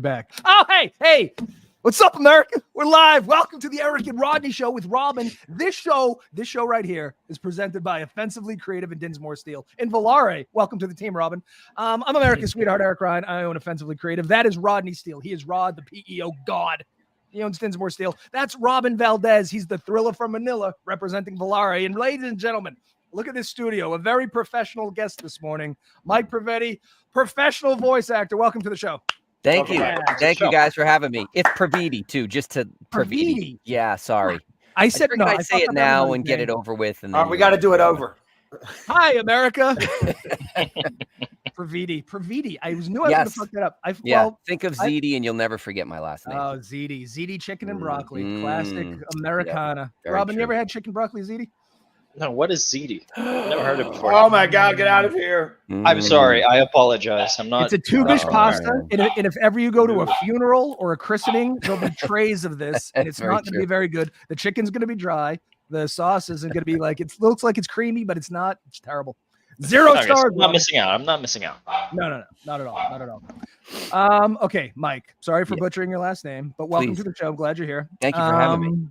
Back. Oh, hey. What's up, America? We're live. Welcome to the Eric and Rodney Show with Robin. This show right here is presented by Offensively Creative and Dinsmore Steel. And Volare, welcome to the team, Robin. I'm America's sweetheart, Eric Ryan. I own Offensively Creative. That is Rodney Steele. He is Rod, the PEO god. He owns Dinsmore Steel. That's Robin Valdez. He's the thriller from Manila, representing Volare. And ladies and gentlemen, look at this studio. A very professional guest this morning, Mike Previti, professional voice actor. Welcome to the show. Thank you. Thank you guys for having me. It's Previti too, just to Previti. Yeah, sorry. I said no. I say it now and get it over with. And then we got to do it over. Hi, America. Previti. I knew I was going to fuck that up. Think of Ziti and you'll never forget my last name. Oh, Ziti chicken and broccoli. Classic Americana. Robin, you ever had chicken broccoli, Ziti? No, what is ziti? I've never heard it before. Oh my God, get out of here. I'm sorry. I apologize. I'm not. It's a two-dish pasta. And if ever you go to a funeral or a christening, there'll be trays of this, and it's not going to be very good. The chicken's going to be dry. The sauce isn't going to be like, it looks like it's creamy, but it's not. It's terrible. Zero stars. I'm not missing out. I'm not missing out. No, not at all. Not at all. Okay, Mike. Sorry for butchering your last name, but welcome to the show. I'm glad you're here. Thank you for having me.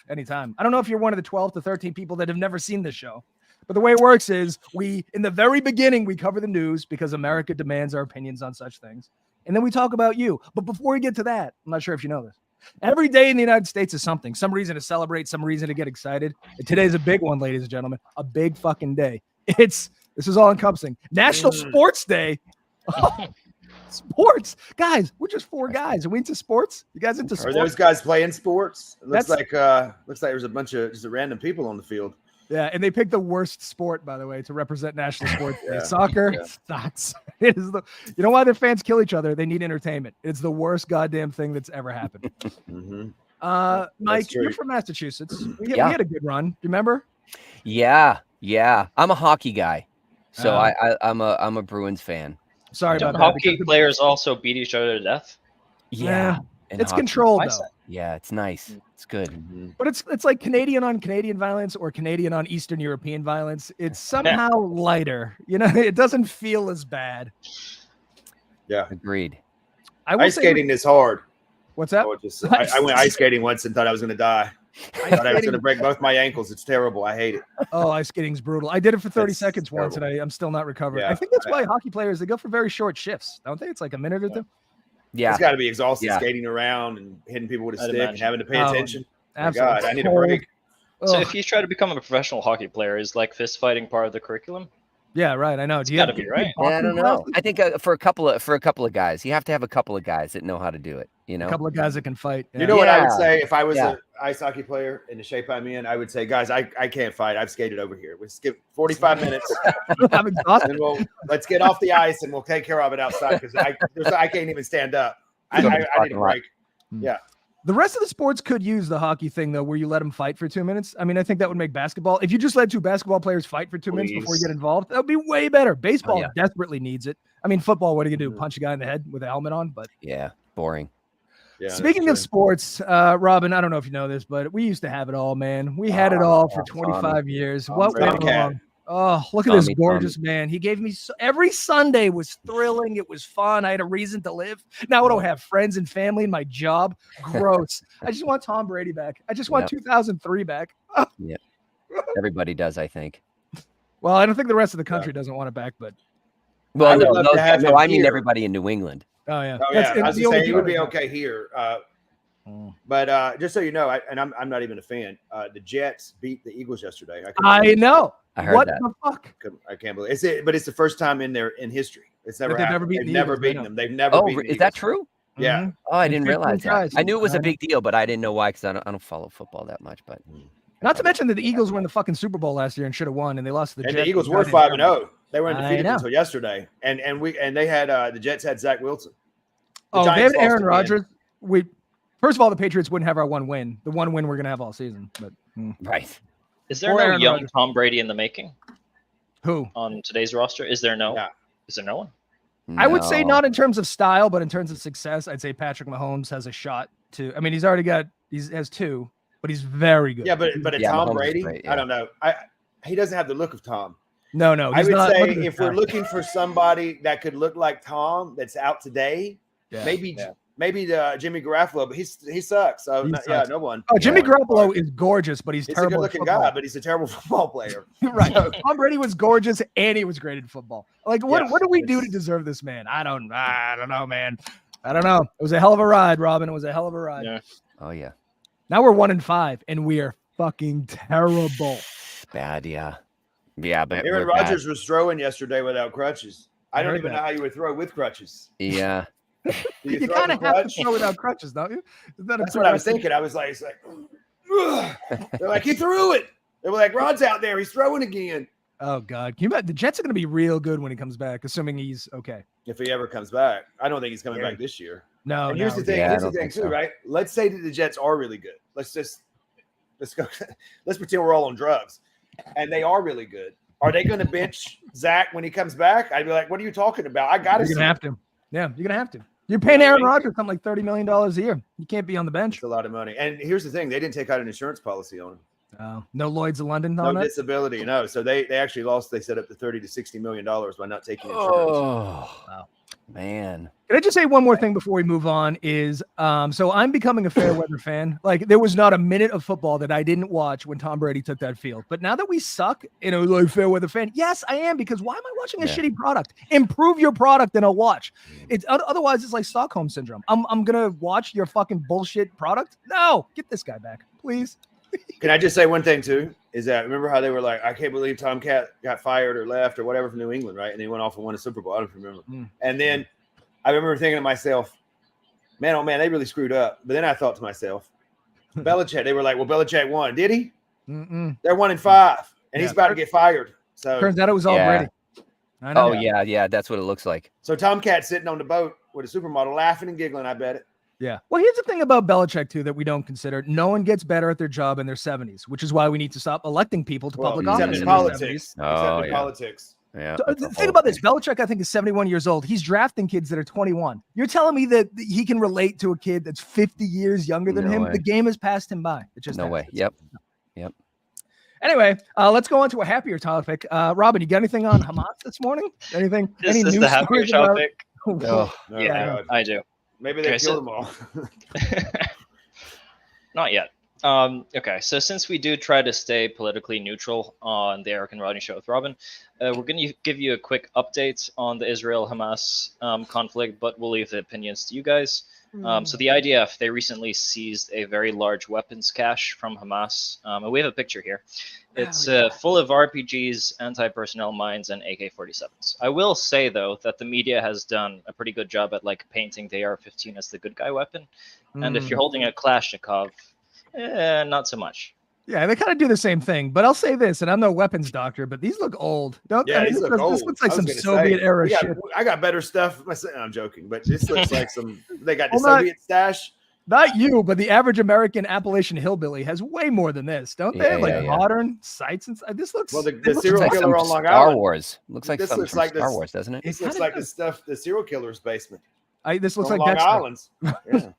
Anytime. I don't know if you're one of the 12 to 13 people that have never seen this show, but the way it works is in the very beginning, we cover the news because America demands our opinions on such things. And then we talk about you. But before we get to that, I'm not sure if you know this. Every day in the United States is something, some reason to celebrate, some reason to get excited. And today's a big one, ladies and gentlemen, a big fucking day. This is all encompassing. National Sports Day. Sports, guys. We're just four guys. Are we into sports? You guys into sports? Are those guys playing sports? It looks like there's a bunch of just random people on the field. Yeah, and they picked the worst sport, by the way, to represent National Sports Day. Soccer. Sucks. It is you know why their fans kill each other? They need entertainment. It's the worst goddamn thing that's ever happened. Mike, you're from Massachusetts. We had a good run. Do you remember? Yeah. I'm a hockey guy, so I'm a Bruins fan. Sorry about that. Hockey players also beat each other to death. Yeah. It's controlled though. Yeah, it's nice. It's good. But it's like Canadian on Canadian violence or Canadian on Eastern European violence. It's somehow lighter. You know, it doesn't feel as bad. Yeah. Agreed. Ice skating is hard. What's that? I went ice skating once and thought I was going to die. I thought I was going to break both my ankles. It's terrible. I hate it. Oh, ice skating's brutal. I did it for 30 seconds once, and I'm still not recovered. I think that's why hockey players, they go for very short shifts, don't they? It's like a minute or two. Yeah. It's got to be exhausting skating around and hitting people with a stick and having to pay attention. Absolutely. God, I need a break. So if you try to become a professional hockey player, is like fist fighting part of the curriculum? Yeah, right. I know. Do you got to be right? Yeah, I don't know. I think for a couple of guys, you have to have a couple of guys that know how to do it. You know, a couple of guys that can fight. Yeah. You know what I would say if I was an ice hockey player in the shape I'm in? I would say, guys, I can't fight. I've skated over here. We skip 45 minutes. I'm exhausted. And let's get off the ice and we'll take care of it outside because I can't even stand up. I need a break. Yeah. The rest of the sports could use the hockey thing, though, where you let them fight for 2 minutes. I mean, I think that would make basketball. If you just let two basketball players fight for 2 minutes before you get involved, that would be way better. Baseball desperately needs it. I mean, football, what are you going to do? Punch a guy in the head with a helmet on? But boring. Yeah, speaking of sports, Robin, I don't know if you know this, but we used to have it all, man. We had it all for 25 years. What went wrong? Oh, look at this gorgeous man. He gave me every Sunday was thrilling. It was fun. I had a reason to live. Now I don't have friends and family in my job. Gross. I just want Tom Brady back. I just want 2003 back. Yeah. Everybody does, I think. Well, I don't think the rest of the country doesn't want it back, but I mean everybody in New England. Oh yeah. I was saying he would be okay here. But just so you know, I'm not even a fan. The Jets beat the Eagles yesterday. I know. I heard that. The fuck? I can't believe it. But it's the first time in history. It's never happened. They've never beaten them. They've never beaten is that true? Yeah. Oh, I didn't realize that. I knew it was a big deal, but I didn't know why because I don't follow football that much. But not to mention that the Eagles were in the fucking Super Bowl last year and should have won, and they lost to the Jets. And the Eagles were 5-0. They weren't defeated until yesterday. And they had the Jets had Zach Wilson. They had Aaron Rodgers. First of all, the Patriots wouldn't have our one win. The one win we're going to have all season. But right. Is there no young Tom Brady in the making? Who? On today's roster? Is there no? Yeah. Is there no one? I would say not in terms of style, but in terms of success, I'd say Patrick Mahomes has a shot to. I mean, he has two, but he's very good. Yeah, but Tom Brady, great, I don't know. He doesn't have the look of Tom. No. I would say if we're looking for somebody that could look like Tom that's out today, Yeah. Maybe Jimmy Garoppolo, but he sucks. So no one. Oh, Jimmy Garoppolo is gorgeous, but he's a terrible. Good-looking guy, but he's a terrible football player. Right. Tom Brady was gorgeous and he was great at football. Like, what do we do to deserve this man? I don't know, man. I don't know. It was a hell of a ride, Robin. It was a hell of a ride. Yeah. Oh yeah. Now we're 1-5, and we are fucking terrible. Bad, yeah. Yeah, but Aaron Rodgers was throwing yesterday without crutches. I don't even know how you would throw with crutches. Yeah. You kind of have to throw without crutches, don't you? That's what I was thinking. I was like, they're like, he threw it. They were like, Rod's out there. He's throwing again. Oh, God. Can you imagine? The Jets are going to be real good when he comes back, assuming he's okay. If he ever comes back. I don't think he's coming back this year. No. And here's the thing. Here's the thing, too, right? Let's say that the Jets are really good. Let's go. Let's pretend we're all on drugs. And they are really good. Are they going to bench Zach when he comes back? I'd be like, what are you talking about? I got to see. You're going to have to. Yeah, you're going to have to. You're paying Aaron Rodgers something like $30 million a year. You can't be on the bench. It's a lot of money. And here's the thing. They didn't take out an insurance policy on him. No Lloyd's of London on it? Disability, no. So they actually lost, they said, up to $30 to $60 million by not taking insurance. Oh, wow. Man. Can I just say one more thing before we move on is, so I'm becoming a fair weather fan. Like, there was not a minute of football that I didn't watch when Tom Brady took that field. But now that we suck, like fair weather fan, yes, I am, because why am I watching a shitty product? Improve your product and I'll watch. It's otherwise it's like Stockholm syndrome. I'm going to watch your fucking bullshit product. No, get this guy back, please. Can I just say one thing too? Is that remember how they were like, I can't believe Tom Cat got fired or left or whatever from New England, right? And he went off and won a Super Bowl. I don't remember. And then I remember thinking to myself, man, oh man, they really screwed up. But then I thought to myself, Belichick. They were like, well, Belichick won, did he? They're 1-5, and he's about to get fired. So turns out it was all Brady. I know. Oh yeah, that's what it looks like. So Tom Cat sitting on the boat with a supermodel, laughing and giggling. I bet it. Yeah. Well, here's the thing about Belichick, too, that we don't consider. No one gets better at their job in their 70s, which is why we need to stop electing people to public office. Except in politics. Politics. Yeah. So the thing about this, Belichick, I think, is 71 years old. He's drafting kids that are 21. You're telling me that he can relate to a kid that's 50 years younger than him? Way. The game has passed him by. It just no way. Yep. Anyway, let's go on to a happier topic. Robin, you got anything on Hamas this morning? Anything? This is the happier topic. Yeah, I do. Maybe they killed them all. Not yet. Okay, so since we do try to stay politically neutral on the Eric and Rodney show with Robin, we're going to give you a quick update on the Israel-Hamas conflict, but we'll leave the opinions to you guys. So the IDF, they recently seized a very large weapons cache from Hamas, and we have a picture here. It's full of RPGs, anti-personnel mines, and AK-47s. I will say, though, that the media has done a pretty good job at painting the AR-15 as the good guy weapon. And if you're holding a Kalashnikov, not so much. Yeah, they kind of do the same thing. But I'll say this, and I'm no weapons doctor, but these look old. Don't they? These look old. This looks like some Soviet era shit. I got better stuff. I'm joking, but this looks like they got the Soviet stash. Not you, but the average American Appalachian hillbilly has way more than this, don't they? Modern sights and this looks. Well, the serial killer on Long Island. Star Wars looks like this looks like Star Wars, doesn't it? This looks like the stuff the serial killer's basement. This looks like Long Island. Yeah.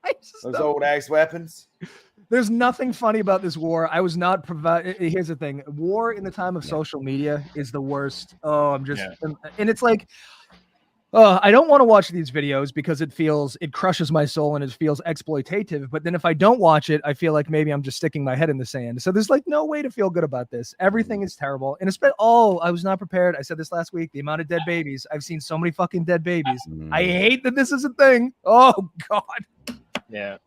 Nice Those old axe weapons. There's nothing funny about this war. I was not provided. Here's the thing: war in the time of social media is the worst. Oh, I'm just, and it's like. I don't want to watch these videos because it crushes my soul and it feels exploitative. But then if I don't watch it, I feel like maybe I'm just sticking my head in the sand. So there's no way to feel good about this. Everything is terrible. And I was not prepared. I said this last week, the amount of dead babies. I've seen so many fucking dead babies. I hate that this is a thing. Oh God. Yeah.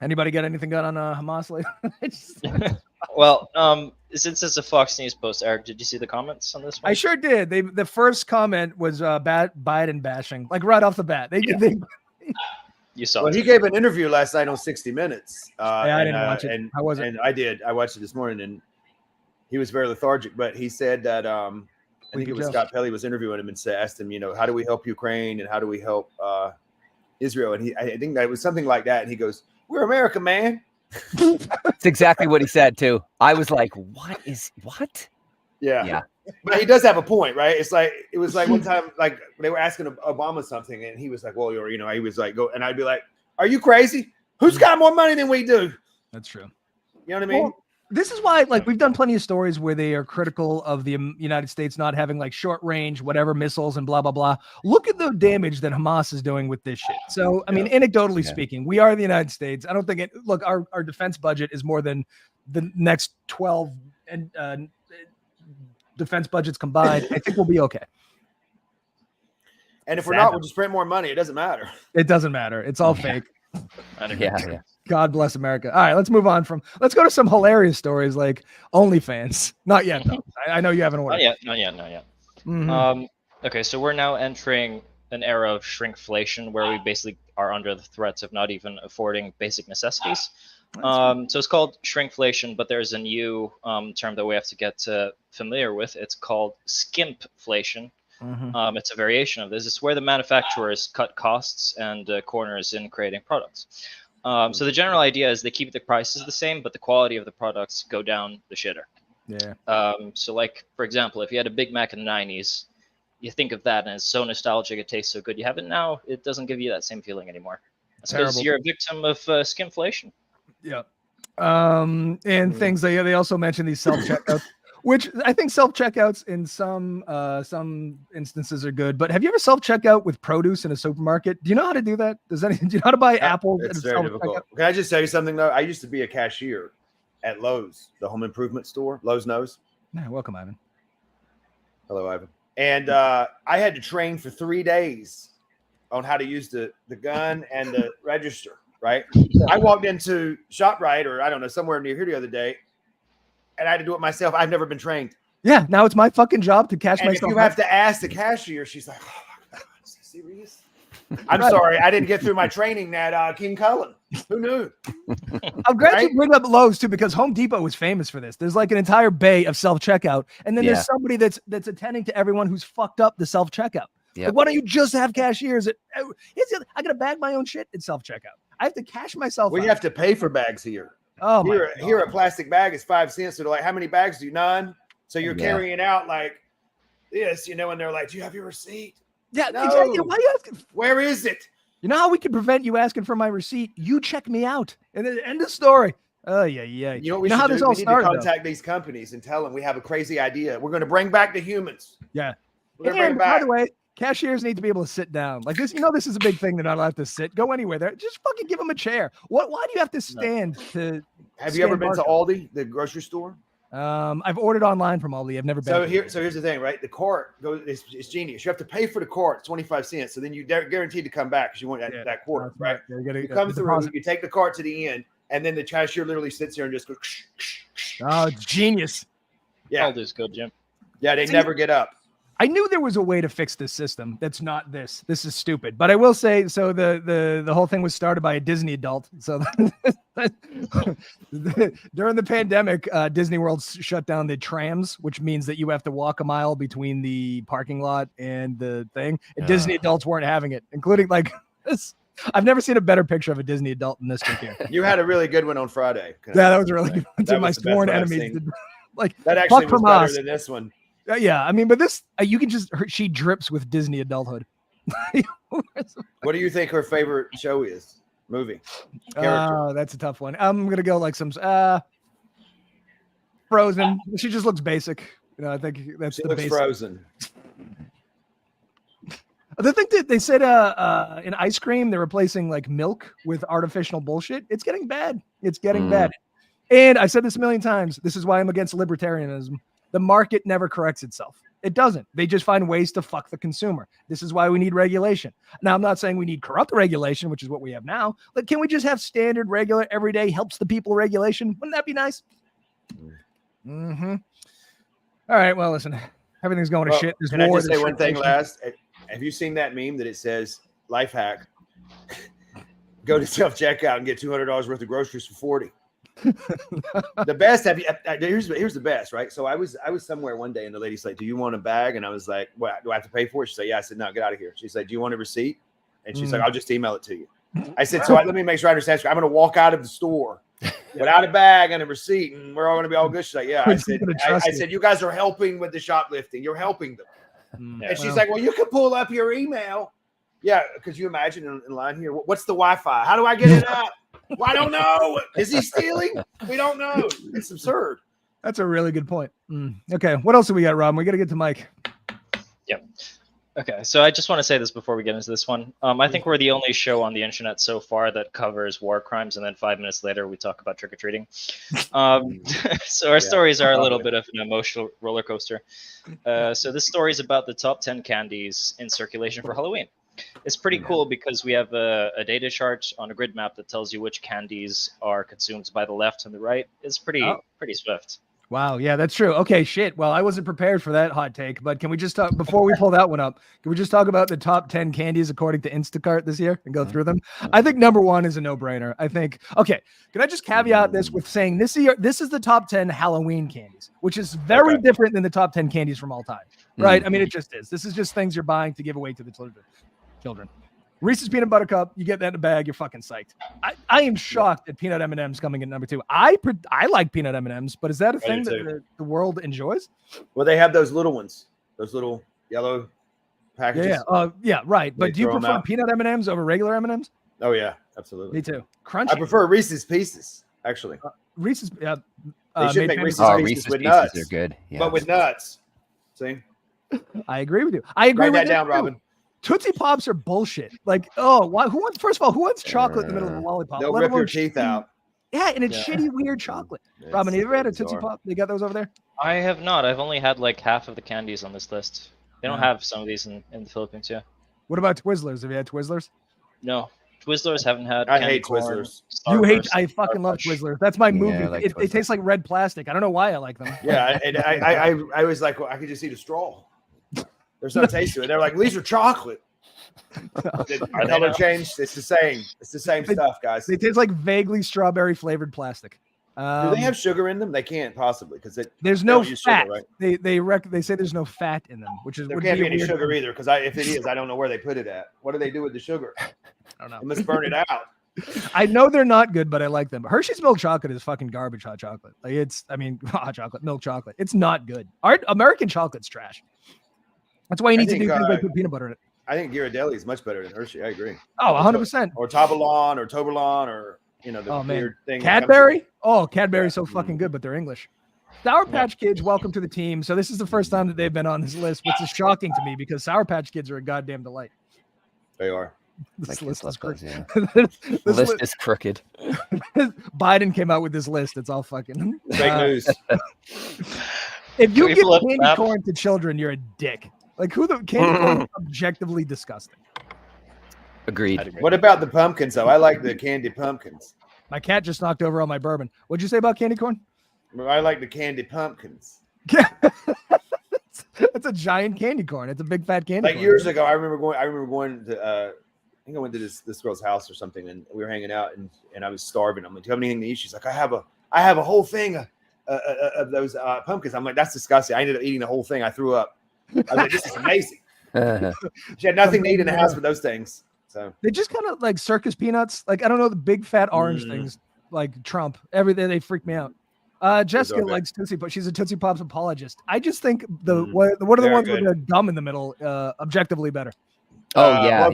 Anybody got anything good on Hamas lately? Well, since it's a Fox News post, Eric, did you see the comments on this one? I sure did. The first comment was Biden bashing, right off the bat. You saw it. He gave an interview last night on 60 Minutes. I didn't watch it. How was it? And I did. I watched it this morning, and he was very lethargic. But he said that I think it was Scott Pelley was interviewing him and asked him, how do we help Ukraine and how do we help Israel? And I think that it was something like that. And he goes, "We're America, man." That's exactly what he said too. I was like, what? Yeah. But he does have a point, right? It was like one time, they were asking Obama something, and he was like, well, he was like, go, and I'd be like, are you crazy? Who's got more money than we do? That's true. You know what I mean? This is why, like, we've done plenty of stories where they are critical of the United States not having like short range, whatever missiles and blah, blah, blah. Look at the damage that Hamas is doing with this shit. So, I mean, anecdotally speaking, we are the United States. I don't think look, our defense budget is more than the next 12 defense budgets combined. I think we'll be okay. And if we're not, we'll just print more money. It doesn't matter. It doesn't matter. It's all fake. Yeah. God bless America. All right, let's move on let's go to some hilarious stories like OnlyFans. Not yet, though. I know you haven't ordered. Not yet. Mm-hmm. Okay, so we're now entering an era of shrinkflation where we basically are under the threats of not even affording basic necessities. So it's called shrinkflation, but there's a new term that we have to get familiar with. It's called skimpflation. Mm-hmm. It's a variation of this. It's where the manufacturers cut costs and corners in creating products. So the general idea is they keep the prices the same, but the quality of the products go down the shitter. Yeah. So like, for example, if you had a Big Mac in the 90s, you think of that and it's so nostalgic, it tastes so good. You have it now, it doesn't give you that same feeling anymore. That's because you're a victim of skimflation. Yeah. And things they also mention these self-checkouts, which I think self-checkouts in some instances are good. But have you ever self-checkout with produce in a supermarket? Do you know how to do that? Do you know how to buy apples? It's very difficult. Can I just tell you something though? I used to be a cashier at Lowe's, the home improvement store. Lowe's knows. Yeah, welcome, Ivan. Hello, Ivan. And I had to train for 3 days on how to use the gun and the register. Right? I walked into ShopRite or I don't know, somewhere near here the other day, and I had to do it myself. I've never been trained. Yeah, now it's my fucking job to cash myself. If you have to ask the cashier, she's like, "Oh my God, is he serious?" I'm sorry, I didn't get through my training at King Cullen. Who knew? I'm glad you bring up Lowe's too, because Home Depot was famous for this. There's like an entire bay of self-checkout, and then there's somebody that's attending to everyone who's fucked up the self-checkout. Yep. Like, why don't you just have cashiers? I gotta bag my own shit at self-checkout. I have to cash myself. You have to pay for bags here. Oh, here a plastic bag is 5 cents. So they're like, how many bags do you? None. So you're carrying out like this, and they're like, do you have your receipt? Yeah, no. Exactly. Why are you asking? Where is it? You know how we can prevent you asking for my receipt? You check me out, and then end of story. Oh yeah. You know what we should do? We need to contact these companies and tell them we have a crazy idea. We're going to bring back the humans. Yeah. We're going to bring back. By the way, cashiers need to be able to sit down like this. This is a big thing. They're not allowed to sit. Go anywhere. There, just fucking give them a chair. Why do you have to stand to? Have you ever been to Aldi, the grocery store? I've ordered online from Aldi. I've never been. So here's the thing, right? The cart goes. It's genius. You have to pay for the cart. It's 25 cents. So then you guaranteed to come back because you want that quarter, right? You come through. You take the cart to the end, and then the cashier literally sits there and just goes. Oh, it's genius. Yeah, Aldi's good, Jim. Yeah, they never get up. I knew there was a way to fix this system. That's not this. This is stupid. But I will say, so the whole thing was started by a Disney adult. So during the pandemic, Disney World shut down the trams, which means that you have to walk a mile between the parking lot and the thing. And Disney adults weren't having it, including like this. I've never seen a better picture of a Disney adult than this one here. You had a really good one on Friday. Yeah, that was really good. To my sworn enemies. Like that actually was better than this one. Yeah, I mean, but this you can she drips with Disney adulthood. What do you think her favorite show is? Movie? Oh, that's a tough one. I'm gonna go like some Frozen. She just looks basic. I think that's she the looks basic. Frozen. The thing that they said in ice cream, they're replacing like milk with artificial bullshit. It's getting bad. It's getting bad. And I said this a million times. This is why I'm against libertarianism. The market never corrects itself. It doesn't. They just find ways to fuck the consumer. This is why we need regulation. Now, I'm not saying we need corrupt regulation, which is what we have now. But can we just have standard, regular, everyday, helps the people regulation? Wouldn't that be nice? Mm-hmm. All right. Well, listen, everything's going to shit. There's can I just say one thing last? Have you seen that meme that it says, life hack, go to self-checkout and get $200 worth of groceries for $40? The best. Here's the best, right? So I was somewhere one day and the lady's like, do you want a bag? And I was like, what, do I have to pay for it? She said, yeah. I said, no, get out of here. She said, do you want a receipt? And she's like, I'll just email it to you. I said, so let me make sure I understand. I'm going to walk out of the store without a bag and a receipt, and we're all going to be all good. She's like, yeah. I said, you guys are helping with the shoplifting. You're helping them. And she's like, well, you can pull up your email Yeah, could you imagine in line here? What's the Wi-Fi? How do I get it up? Well, I don't know. Is he stealing? We don't know. It's absurd. That's a really good point. Okay, what else do we got, Rob? We got to get to Mike. Yep. Okay, so I just want to say this before we get into this one. I think we're the only show on the internet so far that covers war crimes, and then 5 minutes later we talk about trick-or-treating. So our stories are a little bit of an emotional roller coaster. So this story is about the top 10 candies in circulation for Halloween. It's pretty cool because we have a data chart on a grid map that tells you which candies are consumed by the left and the right. It's pretty swift. Wow, yeah, that's true. Okay, shit. Well, I wasn't prepared for that hot take, but can we just talk before we pull that one up? Can we just talk about the top 10 candies according to Instacart this year and go through them? I think number one is a no-brainer. I think. Okay, can I just caveat this with saying this is the top 10 Halloween candies, which is very different than the top 10 candies from all time, right? I mean, it just is. This is just things you're buying to give away to the children. Reese's Peanut Butter Cup, you get that in a bag, you're fucking psyched. I am shocked at peanut M&Ms coming in number 2. I like peanut M&Ms, but is that a thing that the world enjoys? Well, they have those little ones, those little yellow packages. Yeah, right. But do you prefer peanut M&Ms over regular M&Ms? Oh yeah, absolutely. Me too. Crunchy. I prefer Reese's Pieces, actually. Reese's. They should make Reese's Pieces with nuts. Are good, but with nuts. See? I agree with you. I agree. Write that down, Robin. Tootsie Pops are bullshit. Like, why? First of all, who wants chocolate in the middle of a lollipop? They'll rip your teeth out. Yeah, and it's shitty, weird chocolate. Robin, have you ever had a Tootsie Pop? They got those over there? I have not. I've only had like half of the candies on this list. They don't have some of these in the Philippines, yeah. What about Twizzlers? Have you had Twizzlers? No. Twizzlers haven't had. I hate Twizzlers. You hate? I fucking love Twizzlers. That's my movie. Like it tastes like red plastic. I don't know why I like them. Yeah, and I was like, well, I could just eat a straw. There's no taste to it. They're like, these are chocolate. Our color changed. It's the same. It's the same stuff, guys. They taste like vaguely strawberry flavored plastic. Do they have sugar in them? They can't possibly because there's no fat. Sugar, right? They say there's no fat in them, which is there can't be any sugar either. Because if it is, I don't know where they put it at. What do they do with the sugar? I don't know. They must burn it out. I know they're not good, but I like them. Hershey's milk chocolate is fucking garbage. Hot chocolate, hot chocolate, milk chocolate. It's not good. Our American chocolate's trash. That's why you need to do things like put peanut butter in it. I think Ghirardelli is much better than Hershey. I agree. Oh, 100%. Or Toblerone or Toblerone or the weird thing. Cadbury? Cadbury's so fucking good, but they're English. Sour Patch Kids, welcome to the team. So this is the first time that they've been on this list, which is shocking to me because Sour Patch Kids are a goddamn delight. They are. This list is crooked. The list is crooked. Biden came out with this list. It's all fucking fake news. If you give candy corn to children, you're a dick. Like candy corn is objectively disgusting. Agreed. What about the pumpkins though? I like the candy pumpkins. My cat just knocked over all my bourbon. What'd you say about candy corn? I like the candy pumpkins. That's a giant candy corn. It's a big fat candy corn. Like years ago, I remember going to I think I went to this girl's house or something, and we were hanging out, and I was starving. I'm like, do you have anything to eat? She's like, I have a whole thing of those pumpkins. I'm like, that's disgusting. I ended up eating the whole thing. I threw up. I was like, this is amazing. She had nothing to eat in the house but those things. So they just kind of like circus peanuts. Like, I don't know, the big fat orange things like Trump. Everything, they freak me out. Jessica likes Tootsie Pop. She's a Tootsie Pops apologist. I just think what are the ones with the gum in the middle objectively better. Oh yeah.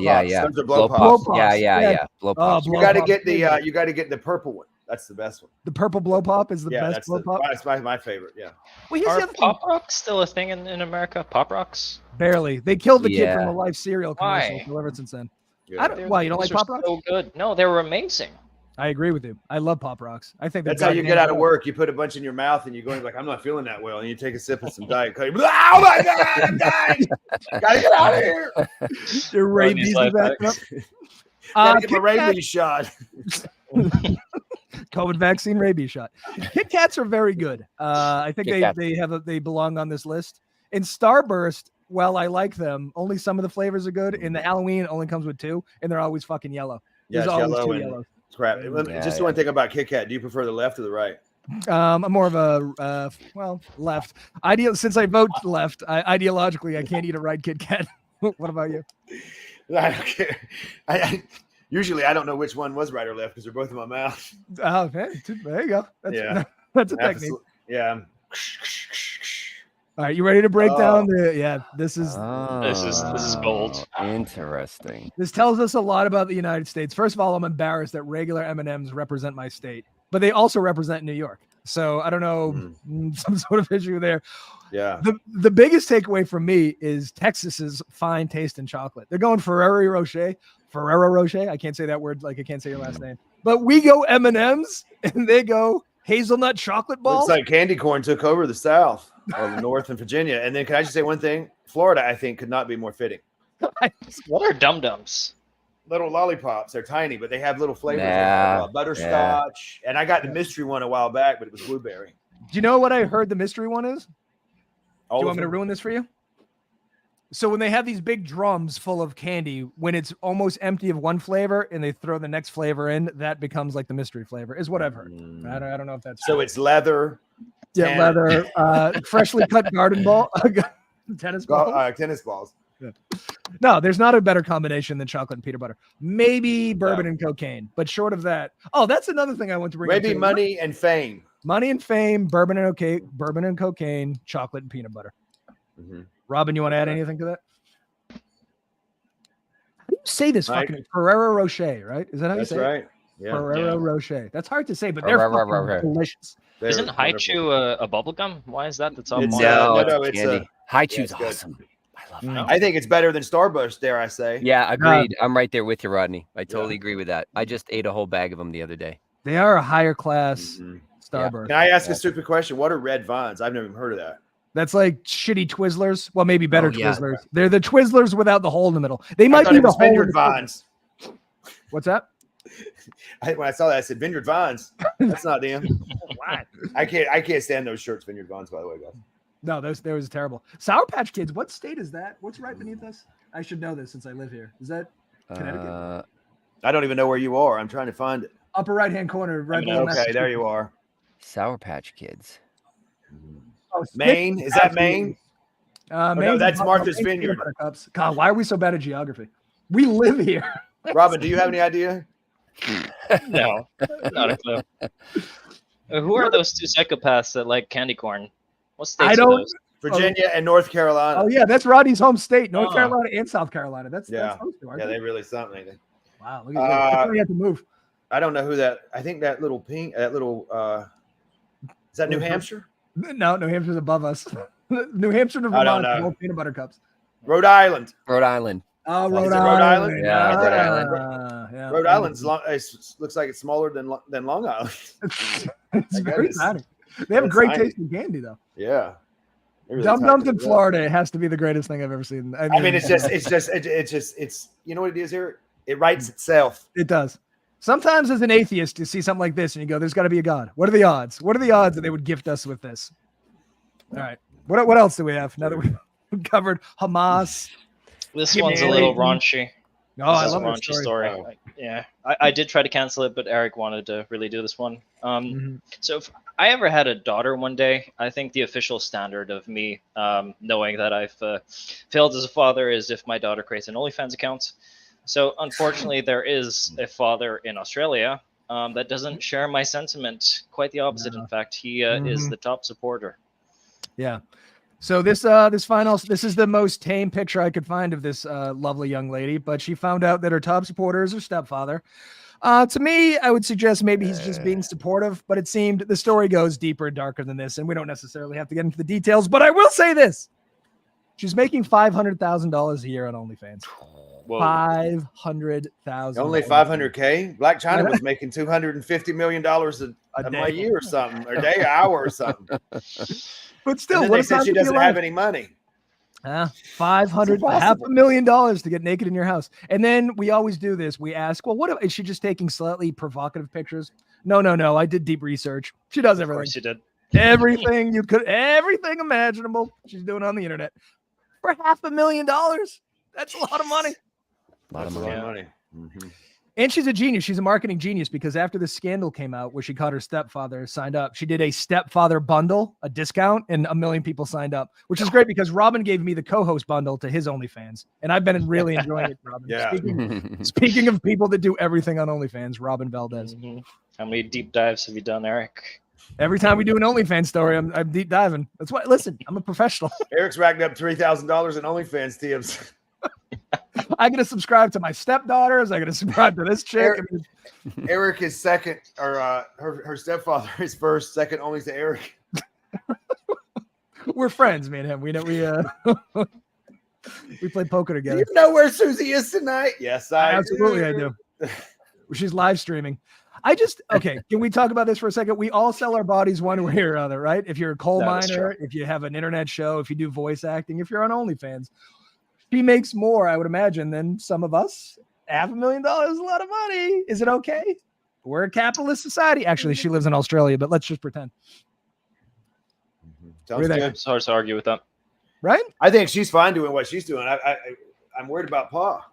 Those are blow pops. Yeah. Blow pops. You got to get the purple one. That's the best one. The purple blow pop is the best blow pop. That's my favorite. Yeah. Well, here's Are the other Pop Rocks still a thing in America? Pop Rocks? Barely. They killed the kid from a Life cereal commercial. Why? Ever since then. Yeah. You don't like Pop Rocks? So good. No, they were amazing. I agree with you. I love Pop Rocks. I think that's how you get out of work. You put a bunch in your mouth and you're going like, I'm not feeling that well, and you take a sip of some Diet Coke. Oh my God, I'm dying! Gotta get out of here. Your rabies is back up. Gotta get my rabies shot. COVID vaccine, rabies shot. Kit Kats are very good. I think they belong on this list. In Starburst, well, I like them. Only some of the flavors are good. In the Halloween, only comes with 2, and they're always fucking yellow. Yeah, it's yellow and crap. Just one thing about Kit Kat. Do you prefer the left or the right? I'm more of a left. Since I vote left, ideologically, I can't eat a right Kit Kat. What about you? I don't care. Usually I don't know which one was right or left because they're both in my mouth. Oh, okay. There you go. That's a technique. Yeah. All right, you ready to break down the? Yeah, this is gold. Interesting. this tells us a lot about the United States. First of all, I'm embarrassed that regular M&Ms represent my state, but they also represent New York. So I don't know, some sort of issue there. Yeah. The biggest takeaway from me is Texas's fine taste in chocolate. They're going Ferrero Rocher. I can't say that word like I can't say your last name. But we go M&Ms and they go hazelnut chocolate balls. Looks like candy corn took over the South or the North and Virginia. And then can I just say one thing? Florida, I think, could not be more fitting. What are dum-dums? Little lollipops. They're tiny, but they have little flavors. Yeah, Butterscotch. Yeah. And I got the mystery one a while back, but it was blueberry. Do you know what I heard the mystery one is? All Do you of want me to them? ruin this for you? So when they have these big drums full of candy, when it's almost empty of one flavor and they throw the next flavor in, that becomes like the mystery flavor, is what I've heard. I don't know if that's So it's leather. yeah, tan- leather, freshly cut garden ball, tennis ball. tennis balls. No, there's not a better combination than chocolate and peanut butter. Maybe bourbon and cocaine, but short of that. Oh, that's another thing I want to bring up. Maybe too. money and fame. Money and fame, bourbon and cocaine, chocolate and peanut butter. Mm-hmm. Robin, you want to add anything to that? How do you say this Mike? fucking Ferrero Rocher, right? Is that how you That's say it? right. Yeah. Ferrero Rocher. That's hard to say, but they're Ferrero fucking Rocher. delicious. They're Isn't wonderful. Haichu a bubble gum? Why is that the top It's, one? no, it's it's candy. Haichu's it's good. awesome. I love Mm. Haichu. I think it's better than Starburst, dare I say. Yeah, agreed. I'm right there with you, Rodney. I Yeah. totally agree with that. I just ate a whole bag of them the other day. They are a higher class Mhm. Starburst. Can I ask a stupid question? What are red vines? I've never even heard of that. That's like shitty Twizzlers. Well, maybe better Oh, yeah. Twizzlers. They're the Twizzlers without the hole in the middle. They I might thought be it the was hole in vineyard the vines. What's that? When I saw that, I said vineyard vines. That's not them. I can't stand those shirts, vineyard vines. By the way, guys. No, those was terrible. Sour Patch Kids. What state is that? What's right beneath us? I should know this since I live here. Is that Connecticut? I don't even know where you are. I'm trying to find it. Upper right hand corner, right below Okay, Massachusetts. there you are. Sour Patch Kids. Oh, Maine? Is that Maine? No, that's Martha's Vineyard. God, why are we so bad at geography? We live here. Robin, do you have any idea? No, not a clue. Who are those two psychopaths that like candy corn? What states I are don't. those? Virginia and North Carolina. Oh yeah, that's Rodney's home state, North Oh. Carolina and South Carolina. That's Yeah. those two, aren't Yeah, they? they really something. Ain't they? Wow, look at that. That's why you have to move. I don't know who that. I think that little pink. That little. Is that New Hampshire? No, New Hampshire's above us. New Hampshire and I don't Vermont, know. both peanut butter cups. Rhode Island. Rhode Island. Oh, Is Rhode it Island. Rhode Island? Yeah, Rhode Island. Yeah. Rhode Island's looks like it's smaller than Long Island. It's I very guess. exciting. They have It's great tiny. taste in candy, though. Yeah. They're really Dum tiny. Dums in Florida, it has to be the greatest thing I've ever seen. I mean, it's just you know what it is here. It writes itself. It does. Sometimes, as an atheist, you see something like this and you go, "There's got to be a God." What are the odds? What are the odds that they would gift us with this? All right. What else do we have now that we've covered Hamas? This Give me one's a a little rating. raunchy. Oh, I This is a love that raunchy story. story. Oh. Yeah, I did try to cancel it, but Eric wanted to really do this one. Mhm. So if I ever had a daughter one day, I think the official standard of me knowing that I've failed as a father is if my daughter creates an OnlyFans account. So unfortunately, there is a father in Australia that doesn't share my sentiment. Quite the opposite, in fact. He is the top supporter. Yeah. So this is the most tame picture I could find of this lovely young lady, but she found out that her top supporter is her stepfather. To me, I would suggest maybe he's just being supportive, but it seemed the story goes deeper and darker than this, and we don't necessarily have to get into the details, but I will say this. She's making $500,000 a year on OnlyFans. Whoa. 500,000. Only 500K. Black China was making $250 million a day. year or something, or a day, hour or something. But still, And then what they a said time she to be doesn't alive. have any money. 500, It's impossible. $500,000 to get naked in your house. And then we always do this. We ask, well, what is she just taking slightly provocative pictures? No. I did deep research. She does Of everything. course you did. Everything imaginable. She's doing on the internet for $500,000. That's a lot of money. A lot of That's a money. lot of money. Mhm. And she's a genius. She's a marketing genius because after the scandal came out where she caught her stepfather signed up, she did a stepfather bundle, a discount, and 1 million people signed up, which is great because Robin gave me the co-host bundle to his OnlyFans. And I've been really enjoying it, Robin. Yeah. Speaking of people that do everything on OnlyFans, Robin Valdez. Mhm. How many deep dives have you done, Eric? Every time we do an OnlyFans story, I'm deep diving. That's why. Listen, I'm a professional. Eric's racked up $3,000 in OnlyFans tips. I got to subscribe to my stepdaughters. I got to subscribe to this chick. Eric is second, or her stepfather is first, second only to Eric. We're friends, me and him. We know we play poker Do together. you know where Susie is tonight? Yes, Absolutely, I do. She's live streaming. Okay, can we talk about this for a second? We all sell our bodies one way or other, right? If you're a coal miner, if you have an internet show, if you do voice acting, if you're on OnlyFans, she makes more, I would imagine, than some of us. $500,000 is a lot of money. Is it okay? We're a capitalist society. Actually, she lives in Australia, but let's just pretend. Sounds good. It's hard to argue with that. Right? I think she's fine doing what she's doing. I'm worried about Pa.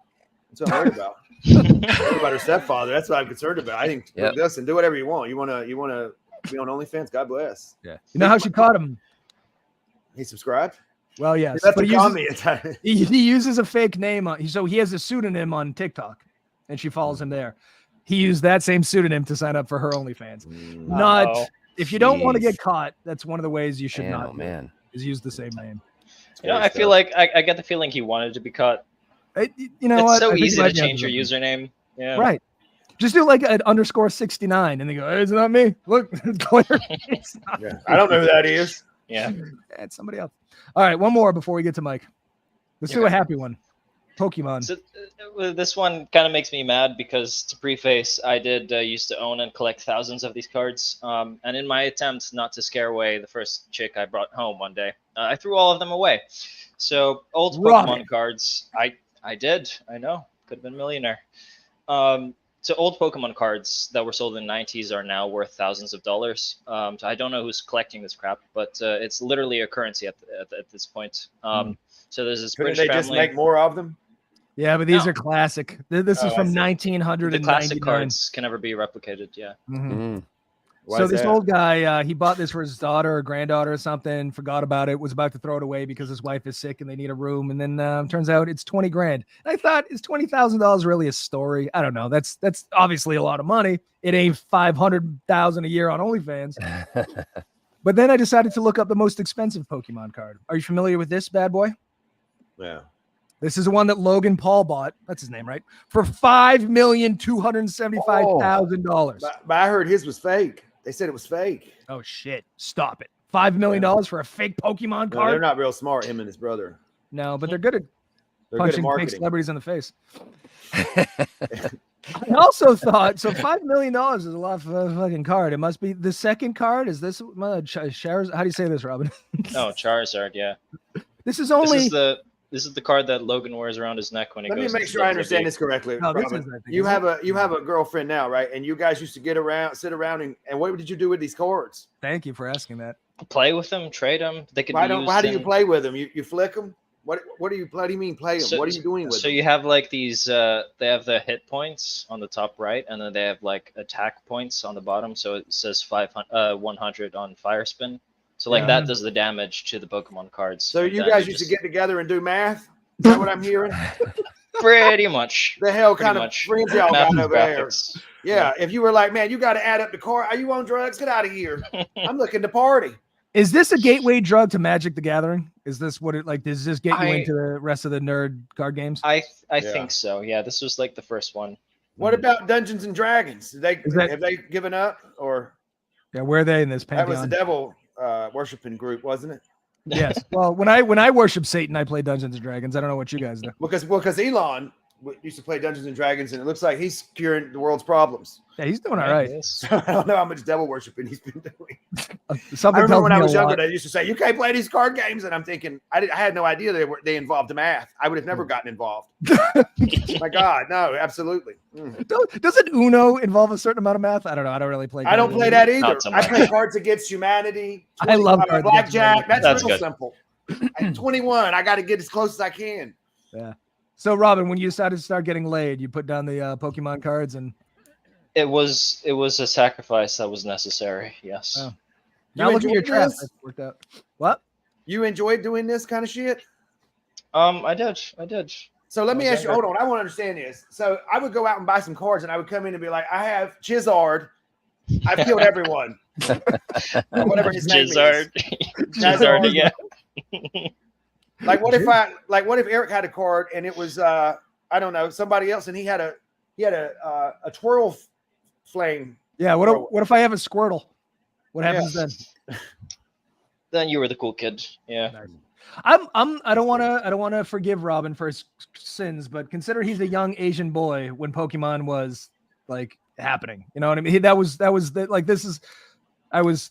That's what I'm worried about. I'm worried about her stepfather. That's what I'm concerned about. I think, listen, do whatever you want. You want to be on OnlyFans? God bless. Yeah. You know how she caught him? He subscribed? Well, yes. That's But he he uses a fake name. So he has a pseudonym on TikTok, and she follows him there. He used that same pseudonym to sign up for her OnlyFans. If you don't want to get caught, that's one of the ways you should not. Man, is use the same name. I feel like I get the feeling he wanted to be caught. You know it's what? so easy to change your username. Yeah. Right. Just do like an _69 and they go, hey, it's not me. Look, it's clear. I don't know who that is. Yeah. It's somebody else. All right, one more before we get to Mike. Let's do a happy one. Pokemon. So, this one kind of makes me mad because, to preface, I did used to own and collect thousands of these cards. And in my attempt not to scare away the first chick I brought home one day, I threw all of them away. So old Pokemon cards, I did. I know. Could have been a millionaire. So old Pokemon cards that were sold in the 90s are now worth thousands of dollars. So I don't know who's collecting this crap, but it's literally a currency at this point. So there's this British family. Couldn't they just make more of them? Yeah, but these are classic. This is from 1999. The classic cards can never be replicated. Yeah. Mm-hmm. So this old guy, he bought this for his daughter or granddaughter or something, forgot about it, was about to throw it away because his wife is sick and they need a room. And then turns out it's 20 grand. And I thought, is $20,000 really a story? I don't know. That's obviously a lot of money. It ain't 500,000 a year on OnlyFans. But then I decided to look up the most expensive Pokemon card. Are you familiar with this bad boy? Yeah. This is the one that Logan Paul bought. That's his name, right? For $5,275,000. But I heard his was fake. They said it was fake. Oh, shit. Stop it. $5 million for a fake Pokemon card? No, they're not real smart, him and his brother. No, but they're good at punching fake celebrities in the face. I also thought, so $5 million is a lot for a fucking card. It must be the second card. Is this Charizard? How do you say this, Robin? Oh, Charizard, yeah. This is only... This is the card that Logan wears around his neck when he goes. Let me make sure I understand this correctly. No, you have a girlfriend now, right? And you guys used to sit around, and what did you do with these cards? Thank you for asking that. Play with them, trade them. They could. Why do you play with them? You flick them? What do you mean play them? What are you doing with them? So you have like these. They have the hit points on the top right, and then they have like attack points on the bottom. So it says 100 on fire spin. So like that does the damage to the Pokemon cards. So you guys used to get together and do math? Is that what I'm hearing? Pretty much. The hell kind of friends y'all got over there? Yeah. If you were like, man, you got to add up the card. Are you on drugs? Get out of here. I'm looking to party. Is this a gateway drug to Magic the Gathering? Is this what it like? Does this get you into the rest of the nerd card games? I think so. Yeah, this was like the first one. What about Dungeons and Dragons? Have they given up or? Yeah, where are they in this pantheon? That was the devil worshiping group, wasn't it? Yes. Well, when I worship Satan, I play Dungeons and Dragons. I don't know what you guys do. Because Elon used to play Dungeons and Dragons, and it looks like he's curing the world's problems. Yeah, he's doing all right. So I don't know how much devil worshiping he's been doing. I Something remember when I was younger, they used to say, "You can't play these card games," and I'm thinking, I had no idea they involved the math. I would have never gotten involved. My God, no, absolutely. Doesn't Uno involve a certain amount of math? I don't know. I don't really play. I don't play that either. I play Cards Against Humanity. I love blackjack. That's real simple. At 21, I got to get as close as I can. Yeah. So, Robin, when you decided to start getting laid, you put down the Pokemon cards, and it was a sacrifice that was necessary. Yes. Oh. Now look at your trap. That's worked out. What? You enjoyed doing this kind of shit? I did. So let me ask you. Hold on, I want to understand this. So I would go out and buy some cards, and I would come in and be like, I have Charizard, I've killed everyone. Or whatever his name is. Jizzard, yeah. What if Eric had a card and it was I don't know, somebody else, and he had a twirl flame. Yeah. What if I have a Squirtle? What happens then? Then you were the cool kid. Yeah. Nice. I don't want to forgive Robin for his sins, but consider he's a young Asian boy when Pokemon was like happening. You know what I mean?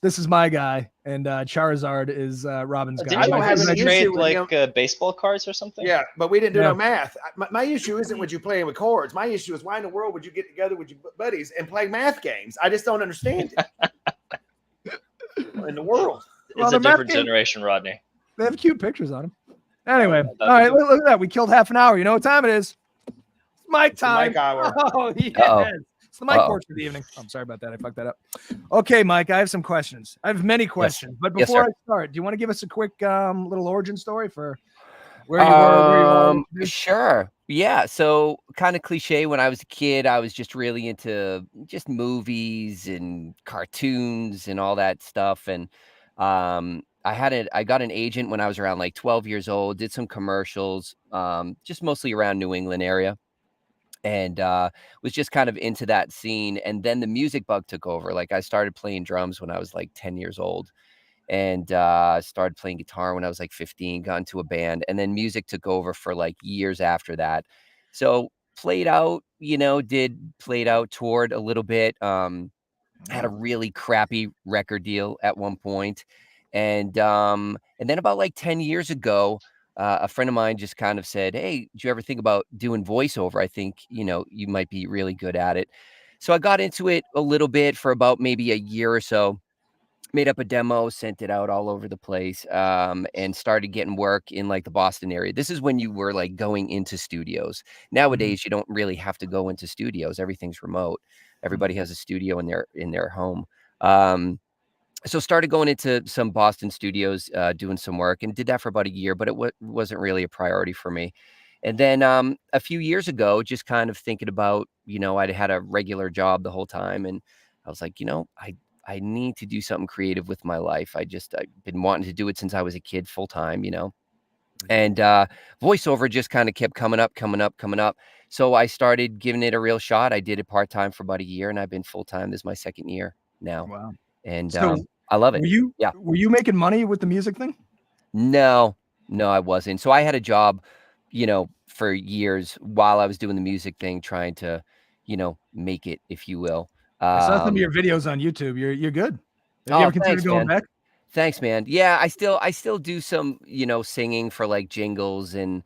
This is my guy, and Charizard is Robin's guy. Didn't you don't have guys any trade issue with like baseball cards or something? Yeah, but we didn't do no math. My issue isn't with you playing with cards. My issue is why in the world would you get together with your buddies and play math games? I just don't understand it. In the world. It's a different generation, Rodney. They have cute pictures on them. Anyway, all right, look at that. We killed half an hour. You know what time it is? It's mic time. It's the mic hour. Oh, yes. It's the mic porch for the evening. I'm sorry about that. I fucked that up. Okay, Mike, I have some questions. I have many questions. But before I start, do you want to give us a quick little origin story for where you were? Sure. Yeah. So kind of cliche. When I was a kid, I was just really into just movies and cartoons and all that stuff. And I got an agent when I was around like 12 years old, did some commercials, just mostly around New England area, and was just kind of into that scene. And then the music bug took over. Like I started playing drums when I was like 10 years old, and started playing guitar when I was like 15, got into a band, and then music took over for like years after that. So played out, toured a little bit, had a really crappy record deal at one point. And then about like 10 years ago, a friend of mine just kind of said, "Hey, did you ever think about doing voiceover? I think, you might be really good at it." So I got into it a little bit for about maybe a year or so, made up a demo, sent it out all over the place, and started getting work in like the Boston area. This is when you were like going into studios. Nowadays, you don't really have to go into studios. Everything's remote. Everybody has a studio in their home. So started going into some Boston studios, doing some work, and did that for about a year, but it wasn't really a priority for me. And then a few years ago, just kind of thinking about, I'd had a regular job the whole time, and I was like, I need to do something creative with my life. I've been wanting to do it since I was a kid, full time, and voiceover just kind of kept coming up. So I started giving it a real shot. I did it part time for about a year, and I've been full time. This is my second year now. Wow. And so I love it. Were you making money with the music thing? No, I wasn't. So I had a job, for years while I was doing the music thing, trying to, make it, if you will. I saw some of your videos on YouTube. You're good. Have you ever considered going back? Thanks, man. Yeah, I still do some, singing for like jingles and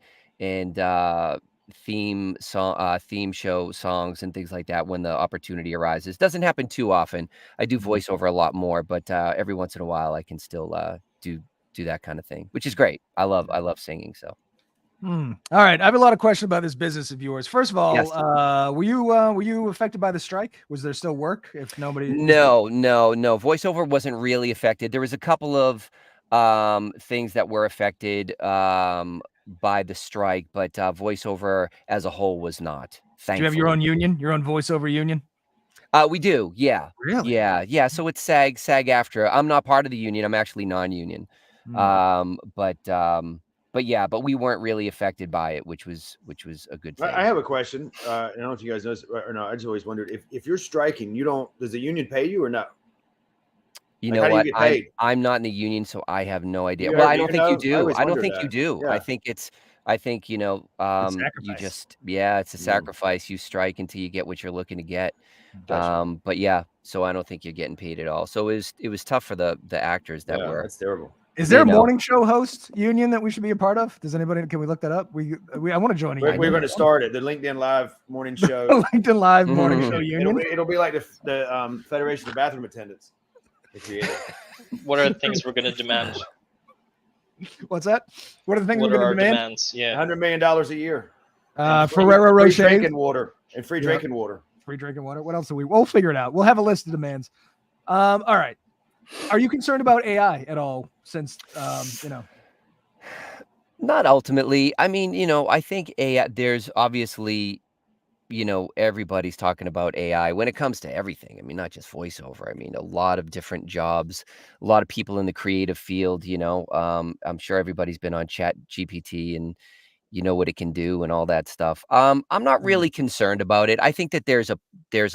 theme show songs and things like that when the opportunity arises. Doesn't happen too often. I do voiceover a lot more, but every once in a while I can still do that kind of thing, which is great. I love singing. So. All right. I have a lot of questions about this business of yours. First of all, Yes. Were you affected by the strike? Was there still work if nobody? No. Voiceover wasn't really affected. There was a couple of things that were affected by the strike, but voiceover as a whole was not. Do you have your own union, your own voiceover union? We do. Yeah. Really? Yeah. So it's SAG-AFTRA. I'm not part of the union. I'm actually non-union. But we weren't really affected by it, which was a good thing. I have a question. I don't know if you guys know this or not. I just always wondered if you're striking, does the union pay you or no? You know what? I'm not in the union, so I have no idea. Well, I don't think you do. I don't think you do. Yeah. I think you just, it's a sacrifice. You strike until you get what you're looking to get. Gotcha. But yeah, so I don't think you're getting paid at all. So it was tough for the actors that were. That's terrible. Is there a morning show host union that we should be a part of? Can we look that up? I want to join a union. We're going to start it. The LinkedIn Live morning show. LinkedIn Live morning show union. It'll be like the Federation of Bathroom Attendants. What are the things we're going to demand? What's that? What are the things we're going to demand? Demands? Yeah, $100 million a year. Ferrero Rocher. Free drinking water and free drinking water. Free drinking water. What else we'll figure it out. We'll have a list of demands. All right. Are you concerned about AI at all? Since Not ultimately. I mean, I think AI. There's obviously you know, everybody's talking about AI when it comes to everything. I mean, not just voiceover. I mean, a lot of different jobs, a lot of people in the creative field, you know. I'm sure everybody's been on Chat GPT and you know what it can do and all that stuff. I'm not really concerned about it. I think that there's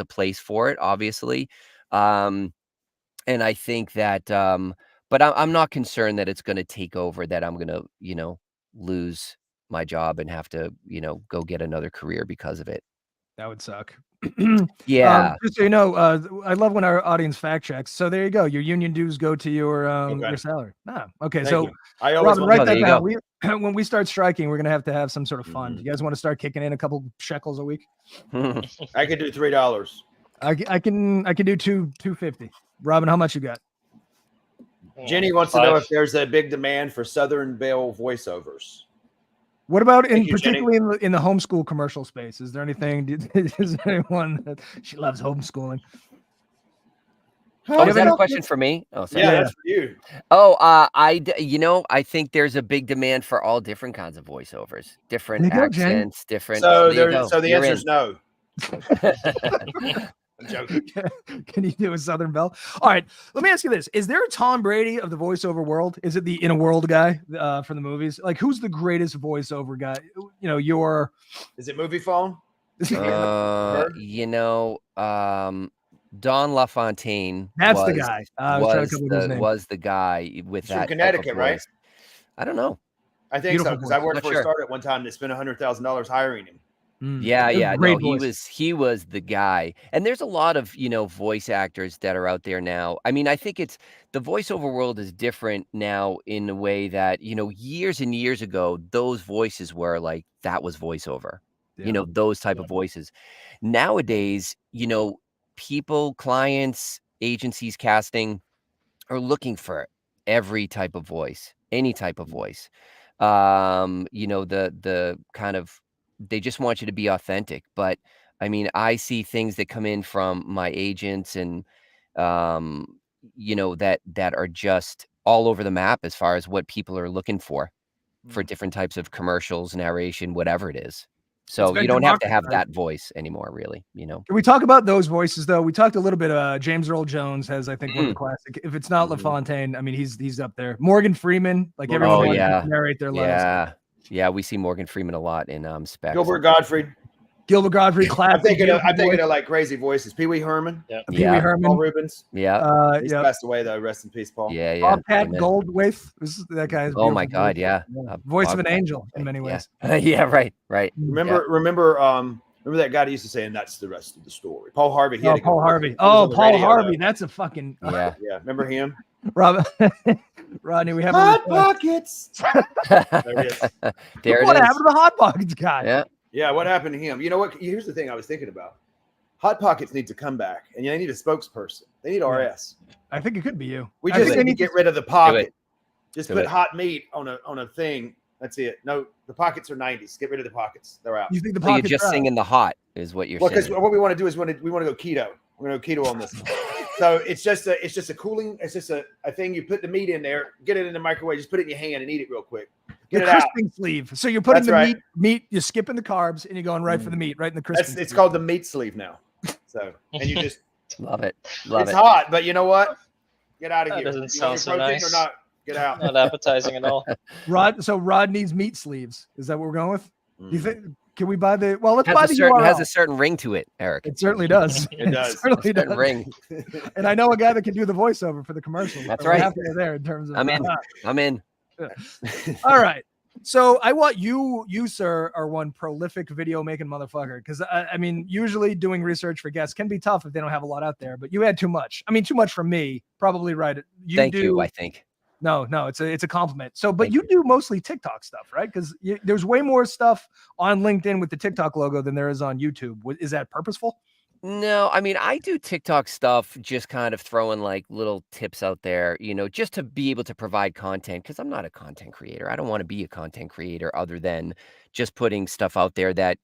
a place for it, obviously. Um, and I think that but I'm not concerned that it's gonna take over, that I'm gonna, you know, lose my job and have to, you know, go get another career because of it. That would suck. Yeah. Just so you know, I love when our audience fact checks. So there you go. Your union dues go to your Okay. salary. Okay. Thank So you. I always Robin, want write there that you down. go. We when we start striking, we're gonna have some sort of fund. Mhm. You guys want to start kicking in a couple shekels a week? I could do $3. I can do 250. Robin, how much you got? Jenny wants to know 5. if there's a big demand for Southern Belle voiceovers. What about Thank you, Jenny. particularly in the homeschool commercial space? Is there anything? Is there anyone that she loves homeschooling? Oh, you is have that a any- question for me? Oh, sorry. Yeah, Yeah. that's for you. Oh, you know, I think there's a big demand for all different kinds of voiceovers, different There you go, Jenny. accents, different. So there you go. the You're answer is in. no. I'm joking. Can you do a Southern Belle? All right, let me ask you this: is there a Tom Brady of the voiceover world? Is it the In a World guy for the movies? Like, who's the greatest voiceover guy? You know, Is it movie phone? You know, Don LaFontaine that's the guy. I was trying to come with his name. was the guy with He's from that type of Connecticut, right? voice. I don't know. I think so Beautiful because I voice. worked Not for sure. a startup one time. They spent $100,000 hiring him. Yeah, yeah. Great No, voice. he was the guy. And there's a lot of, you know, voice actors that are out there now. I mean, I think it's the voiceover world is different now in a way that, you know, years and years ago, those voices were like that was voiceover. Yeah. You know, those type of voices. Nowadays, you know, people, clients, agencies, casting are looking for every type of voice, any type of voice. You know, the kind of they just want you to be authentic. But I mean, I see things that come in from my agents and um, you know, that are just all over the map as far as what people are looking for different types of commercials, narration, whatever it is. So been you don't have to have democratized. that voice anymore, really, you know. Can we talk about those voices though? We talked a little bit. James Earl Jones has, I think, one of the classic. If it's not LaFontaine, I mean, he's up there. Morgan Freeman, like everyone Oh wants yeah, to narrate their lives. yeah, yeah. We see Morgan Freeman a lot in Specs. Gilbert Gottfried. Gilbert Godfrey, classic. I'm thinking voice. of like crazy voices. Pee Wee Herman. Yeah. Pee Wee Yeah. Herman. Paul Rubens. Yeah, He's Yeah. passed away though. Rest in peace, Paul. yeah, yeah. Bobcat Amen. Goldthwait. That guy is Oh my beautiful God, voice. yeah. Voice of an Bobcat angel in Goldthwait, many yeah. ways. Yeah, right. Remember that guy that used to say, and that's the rest of the story. Paul Harvey. He had Oh, a good Paul voice. Harvey. He was Oh, on the Paul radio, Harvey. though. That's a fucking Yeah. Yeah, remember him? Rob, Rodney. We have Hot a Pockets. There it is. There it what is. happened to the Hot Pockets guy? Yeah. Yeah, what happened to him? You know what? Here's the thing I was thinking about. Hot Pockets needs to come back, and they need a spokesperson. They need RS. I think it could be you. We I just think need they to get rid of the pocket. Just Do put it. hot meat on a thing. That's it. No, the pockets are 90s. Get rid of the pockets. They're out. You think the So you're pockets just are out? singing the hot is what you're Well, because saying. what we want to do is we want to go keto. We're going to go keto on this. So it's just a cooling. It's just a thing. You put the meat in there, get it in the microwave, just put it in your hand and eat it real quick. Get The it out. crisping sleeve. So you're putting That's the right. meat. You're skipping the carbs and you're going right for the meat, right in the crisping. It's sleeve. called the meat sleeve now. So and you just Love it. Love it's it. hot, but you know what? Get out of That here. doesn't You sound want so your protein nice. or not? Get out. Not appetizing at all. So Rod needs meat sleeves. Is that what we're going with? You Mm. think? Can we buy the? Well, let's buy Has the a certain URL. has a certain ring to it, Eric. It certainly does. It does. certainly Certain does. ring. And I know a guy that can do the voiceover for the commercial. That's so we're right. halfway there in terms of. I'm in. I'm in. All right. So I want you, sir, are one prolific video making motherfucker. Because I mean, usually doing research for guests can be tough if they don't have a lot out there. But you had too much. I mean, too much for me. Probably right. Thank you, I think. No, it's a compliment. So, but Thank you do mostly TikTok stuff, right? Because there's way more stuff on LinkedIn with the TikTok logo than there is on YouTube. Is that purposeful? No, I mean, I do TikTok stuff, just kind of throwing like little tips out there, you know, just to be able to provide content because I'm not a content creator. I don't want to be a content creator other than just putting stuff out there that,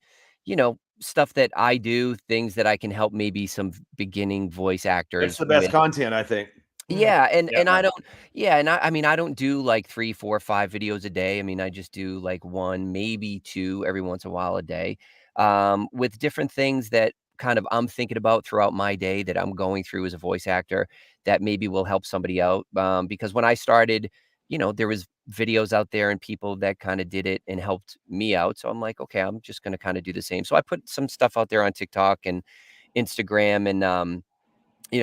you know, stuff that I do, things that I can help maybe some beginning voice actors That's the best with. content, I think. Yeah, and Yeah. I don't I mean I don't do like 3, 4, 5 videos a day. I mean, I just do like 1, maybe 2 every once in a while a day. with different things that kind of I'm thinking about throughout my day that I'm going through as a voice actor that maybe will help somebody out. Because when I started, there was videos out there and people that kind of did it and helped me out. So I'm like, okay, I'm just going to kind of do the same. So I put some stuff out there on TikTok and Instagram, and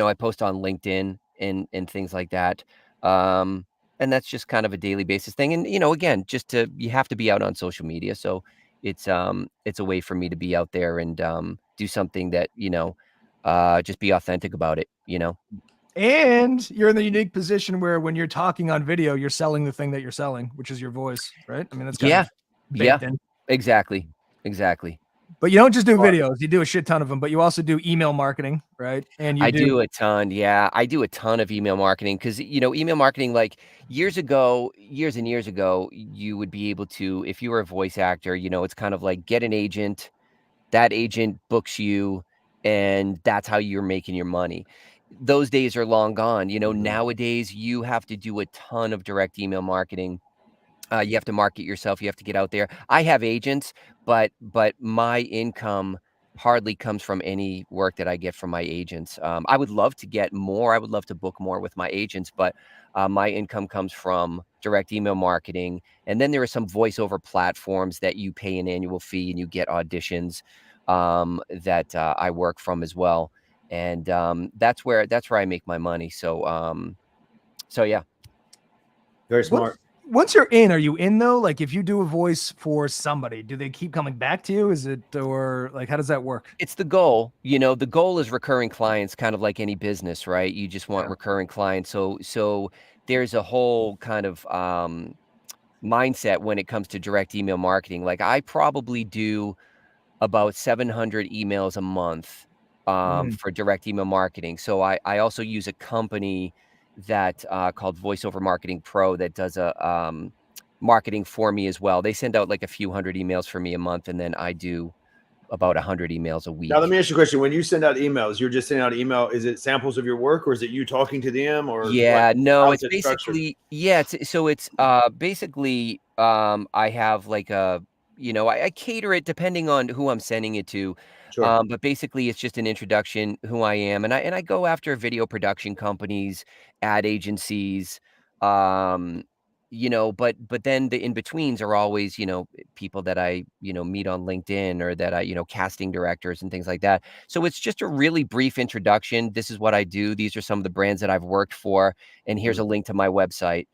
I post on LinkedIn and things like that. And that's just kind of a daily basis thing. And again, you have to be out on social media. So it's a way for me to be out there and do something that just be authentic about it. And you're in the unique position where when you're talking on video, you're selling the thing that you're selling, which is your voice, right? I mean, that's kind of baked in. Exactly. But you don't just do videos; you do a shit ton of them. But you also do email marketing, right? And I do a ton. Yeah, I do a ton of email marketing because email marketing, like years and years ago, you would be able to, if you were a voice actor, it's kind of like get an agent, that agent books you, and that's how you're making your money. Those days are long gone. Nowadays you have to do a ton of direct email marketing. You have to market yourself. You have to get out there. I have agents, but my income hardly comes from any work that I get from my agents. I would love to get more. I would love to book more with my agents, but my income comes from direct email marketing. And then there are some voiceover platforms that you pay an annual fee and you get auditions that I work from as well. And that's where I make my money. So yeah. Very smart. Once you're in, are you in though? Like if you do a voice for somebody, do they keep coming back to you? Is it, or like, how does that work? It's the goal. The goal is recurring clients, kind of like any business, right? You just want recurring clients. So there's a whole kind of mindset when it comes to direct email marketing. Like I probably do about 700 emails a month for direct email marketing. So I also use a company that called Voiceover Marketing Pro that does a marketing for me as well. They send out like a few hundred emails for me a month, and then I do about 100 emails a week. Now, let me ask you a question. When you send out emails, you're just sending out email. Is it samples of your work, or is it you talking to them, or no, it's basically basically I have like I cater it depending on who I'm sending it to. Sure. But basically it's just an introduction, who I am, and I go after video production companies, ad agencies, but then the in-betweens are always, people that I, meet on LinkedIn, or that I, casting directors and things like that. So it's just a really brief introduction. This is what I do. These are some of the brands that I've worked for, and here's a link to my website.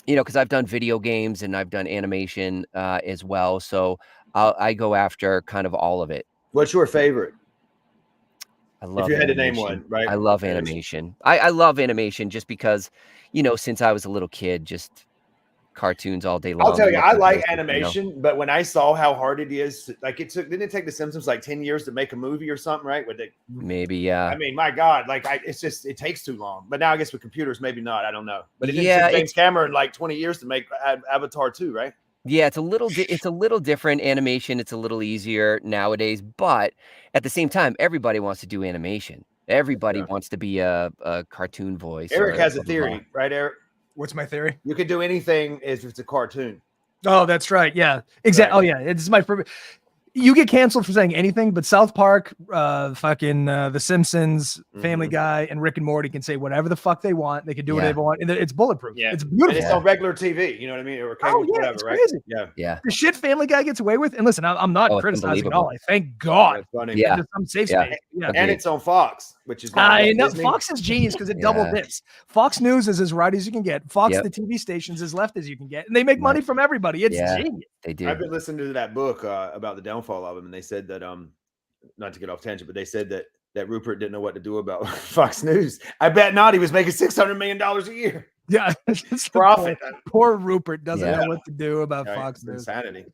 Because I've done video games and I've done animation as well. So I go after kind of all of it. What's your favorite? I love if you had to animation. name one, right? I love animation. I love animation just because, since I was a little kid, just cartoons all day long. I'll tell you, I like animation, but when I saw how hard it is, like didn't it take The Simpsons like 10 years to make a movie or something, right? Maybe, yeah. I mean, my God, like it takes too long. But now I guess with computers, maybe not. I don't know. But it Yeah, took James Cameron like 20 years to make Avatar 2, right? Yeah, it's a little different animation. It's a little easier nowadays, but at the same time, everybody wants to do animation. Everybody wants to be a cartoon voice. Eric has a theory, right, Eric? What's my theory? You could do anything if it's a cartoon. Oh, that's right. Yeah, exactly. Right. Oh, yeah. It's my favorite. You get canceled for saying anything, but South Park, The Simpsons, Family Guy, and Rick and Morty can say whatever the fuck they want. They can do whatever they want, and it's bulletproof. Yeah, it's beautiful. And it's on regular TV. You know what I mean? Or cable, whatever, it's right? crazy. Yeah. The shit Family Guy gets away with, and listen, I'm not criticizing at all. I thank God. That's funny. Yeah. There's some safe space. Yeah. And it's on Fox, which is I know Fox is genius because it double dips. Fox News is as right as you can get. Fox, the TV stations, as left as you can get, and they make money from everybody. It's genius. They do. I've been listening to that book about the downfall of him, and they said that not to get off tangent, but they said that Rupert didn't know what to do about Fox News. I bet not. He was making $600 million a year. Yeah, profit. Poor Rupert doesn't know what to do about Fox News. Insanity.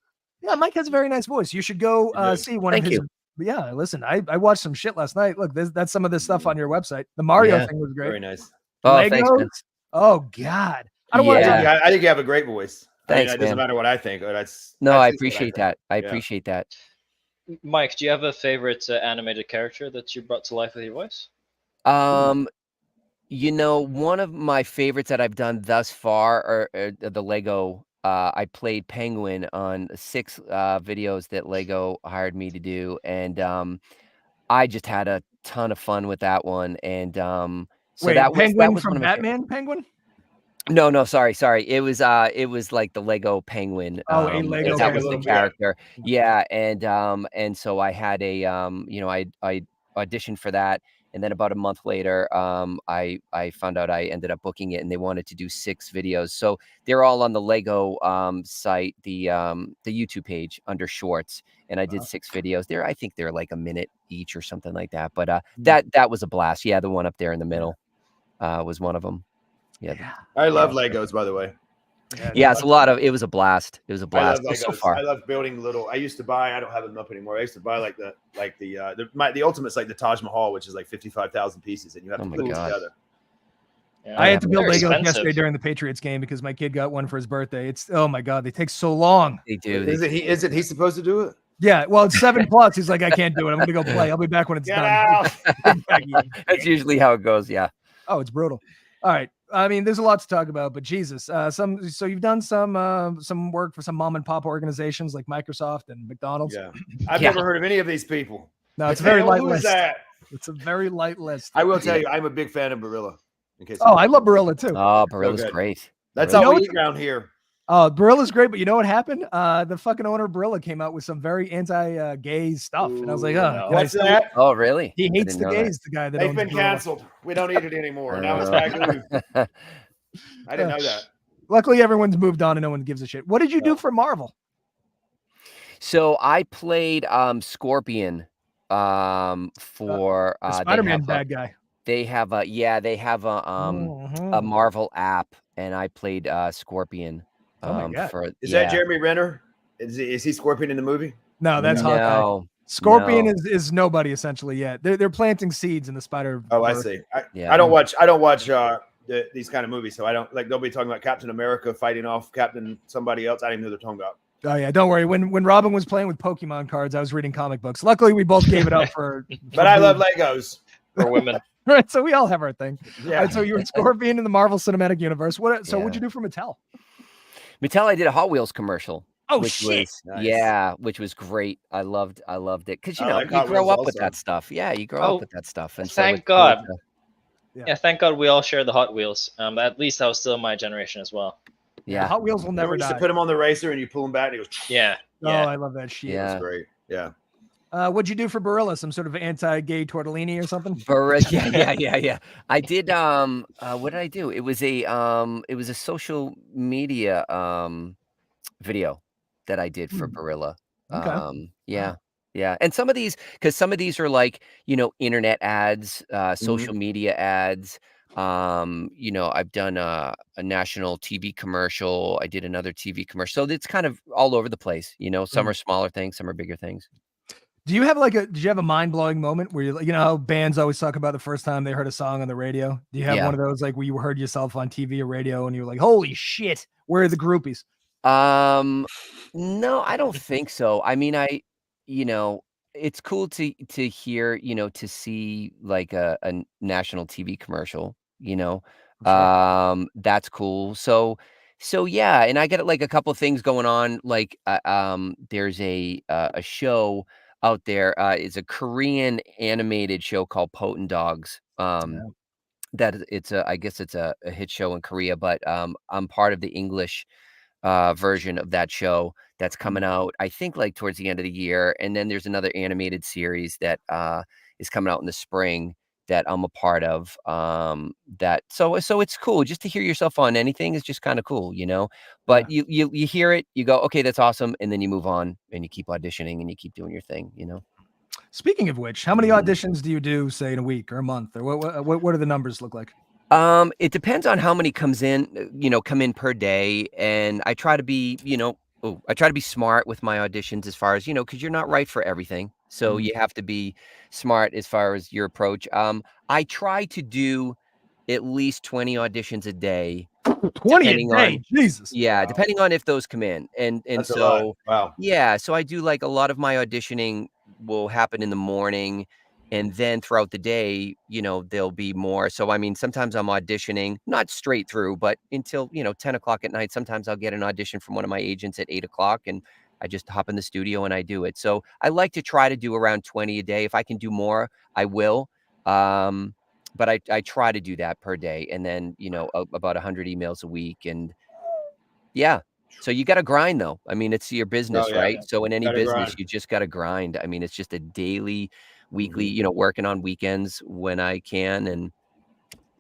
Yeah, Mike has a very nice voice. You should go see one of his. Yeah, listen, I watched some shit last night. Look, that's some of this stuff on your website. The Mario thing was great. Very nice. Oh, Legos. thanks, man. Oh God, I don't want to. I think you have a great voice. Thanks, it doesn't matter what I think. I appreciate that. I appreciate that. Mike, do you have a favorite animated character that you brought to life with your voice? One of my favorites that I've done thus far are the Lego I played Penguin on 6 videos that Lego hired me to do, and I just had a ton of fun with that one. And so Wait, that Penguin was one from of my Batman Penguin? no, sorry. It was like the Lego Penguin. Oh, a Lego That was the Penguin. character. Yeah, and so I had I auditioned for that, and then about a month later, I found out I ended up booking it, and they wanted to do 6 videos. So they're all on the Lego site, the YouTube page under Shorts, and I did 6 videos. I think they're like a minute each or something like that. But that was a blast. Yeah, the one up there in the middle was one of them. Yeah. I love Legos, by the way. Yeah, it's it was a blast. It was a blast. I love Legos. So far. I love building little. I used to buy. I don't have them up anymore. I used to buy like the ultimate's like the Taj Mahal, which is like 55,000 pieces, and you have to put it together. Yeah, I had to build They're Legos expensive. yesterday during the Patriots game because my kid got one for his birthday. It's oh my god, they take so long. They do. Isn't he supposed to do it? Yeah, well, it's 7+. He's like, I can't do it. I'm gonna go play. I'll be back when it's Get done. out. That's usually how it goes. Yeah. Oh, it's brutal. All right. I mean, there's a lot to talk about, but Jesus, so you've done some work for some mom and pop organizations like Microsoft and McDonald's. Yeah, I've never heard of any of these people. No, it's a very light Who list. is that? It's a very light list. I will tell you, I'm a big fan of Barilla. In case I love Barilla too. Oh, Barilla's good. great. That's You know all we what- eat around here. Barilla's great, but you know what happened? The fucking owner of Barilla came out with some very anti-gay stuff, and I was like, no. What's that? Oh, really? He I hates didn't the know that. gays. The guy that They've owns been Barilla. canceled. We don't eat it anymore. Now it's back to I didn't know that. Luckily, everyone's moved on and no one gives a shit. What did you do for Marvel? So I played Scorpion for The Spider-Man bad guy. They have a a Marvel app, and I played Scorpion. Oh my God. Is that Jeremy Renner? Is he Scorpion in the movie? No, that's Hawkeye. No. Scorpion no. is nobody essentially yet. They're planting seeds in the spider. Oh, I see. Yeah. I don't watch these kind of movies, so I don't like. They'll be talking about Captain America fighting off Captain somebody else. I don't even know what they're talking about. Oh yeah, don't worry. When Robin was playing with Pokemon cards, I was reading comic books. Luckily, we both gave it up for. But I love Legos. For women. Right, so we all have our thing. Yeah. All right, so you were Scorpion in the Marvel Cinematic Universe. What'd Yeah. you do for Mattel? Mattel, I did a Hot Wheels commercial. Oh which shit! was Nice. Yeah, which was great. I loved it because I like Hot you grow Wheels up with also. that stuff. Yeah, you grow Oh, up with that stuff. And thank it's cool God. to- Yeah, thank God we all share the Hot Wheels. At least that was still my generation as well. Yeah, Hot Wheels will never Never used die. to put them on the racer and you pull them back and it goes. Yeah. Oh, Yeah. I love that shit. Yeah. That's great. Yeah. What'd you do for Barilla? Some sort of anti-gay tortellini or something? Yeah. I did. What did I do? It was a social media video that I did for Barilla. Okay. Yeah. And some of these are like, internet ads, social media ads. I've done a national TV commercial. I did another TV commercial. So it's kind of all over the place. Some are smaller things, some are bigger things. Did you have a mind-blowing moment where you know how bands always talk about the first time they heard a song on the radio? Do you have one of those like where you heard yourself on TV or radio and you were like, holy shit, where are the groupies? No, I don't think so. I mean, it's cool to hear, to see like a national TV commercial, that's cool. So yeah, and I get like a couple of things going on. Like, there's a show out there. It's a Korean animated show called Potent Dogs. That I guess it's a hit show in Korea, but I'm part of the English version of that show that's coming out, I think, like towards the end of the year. And then there's another animated series that is coming out in the spring that I'm a part of. So it's cool just to hear yourself on anything is just kind of cool, But you hear it, you go, okay, that's awesome, and then you move on and you keep auditioning and you keep doing your thing, Speaking of which, how many auditions do you do, say, in a week or a month, or what do the numbers look like? It depends on how many come in per day, and I try to be, smart with my auditions as far as, because you're not right for everything. So you have to be smart as far as your approach. I try to do at least 20 auditions a day. 20 a day? Jesus. Yeah, wow. Depending on if those come in. And That's so, wow. Yeah, so I do like a lot of my auditioning will happen in the morning. And then throughout the day, there'll be more. So, I mean, sometimes I'm auditioning, not straight through, but until, 10 o'clock at night. Sometimes I'll get an audition from one of my agents at 8 o'clock, and I just hop in the studio and I do it. So I like to try to do around 20 a day. If I can do more, I will. But I try to do that per day, and then, about 100 emails a week. And yeah. So you got to grind, though. I mean, it's your business, yeah. right? So in any Gotta business, grind. you just got to grind. I mean, it's just a daily, weekly, working on weekends when I can, and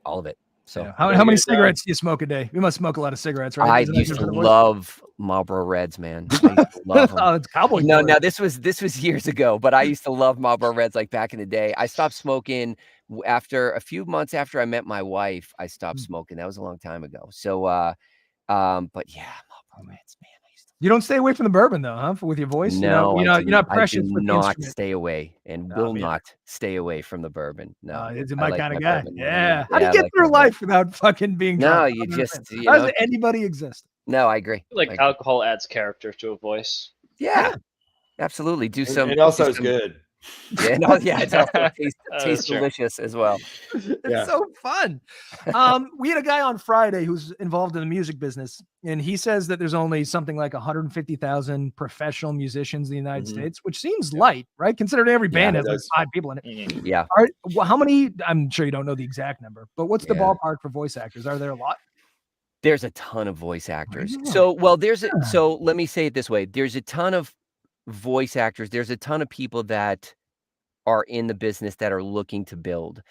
all of it. So Yeah. How many cigarettes do you smoke a day? You must smoke a lot of cigarettes, right? I Isn't that used good to for the voice? love Marlboro Reds, man. I used to love them. Oh, it's cowboy. No, boy. now this was years ago, but I used to love Marlboro Reds like back in the day. I stopped smoking after a few months after I met my wife. I stopped smoking. That was a long time ago. So, but yeah, Marlboro Reds, man. You don't stay away from the bourbon though, huh? With your voice, No, you're not precious I do with the not instrument. stay away and will not stay away from the bourbon. No, It's I my like kind of my guy. bourbon Yeah. wine. How do you I get like through my bourbon. life without fucking being No, drunk? you just, How does anybody exist? No, I agree. Like I agree. alcohol adds character to a voice. Yeah, absolutely. Do some. It also is good. Yeah, no, yeah, it's also tastes true. delicious as well. It's so fun. We had a guy on Friday who's involved in the music business, and he says that there's only something like 150,000 professional musicians in the United States, which seems light, right? Considering every band has like 5 people in it. Yeah. How many? I'm sure you don't know the exact number, but what's the ballpark for voice actors? Are there a lot? There's a ton of voice actors. So, so let me say it this way. There's a ton of voice actors. There's a ton of people that are in the business that are looking to build.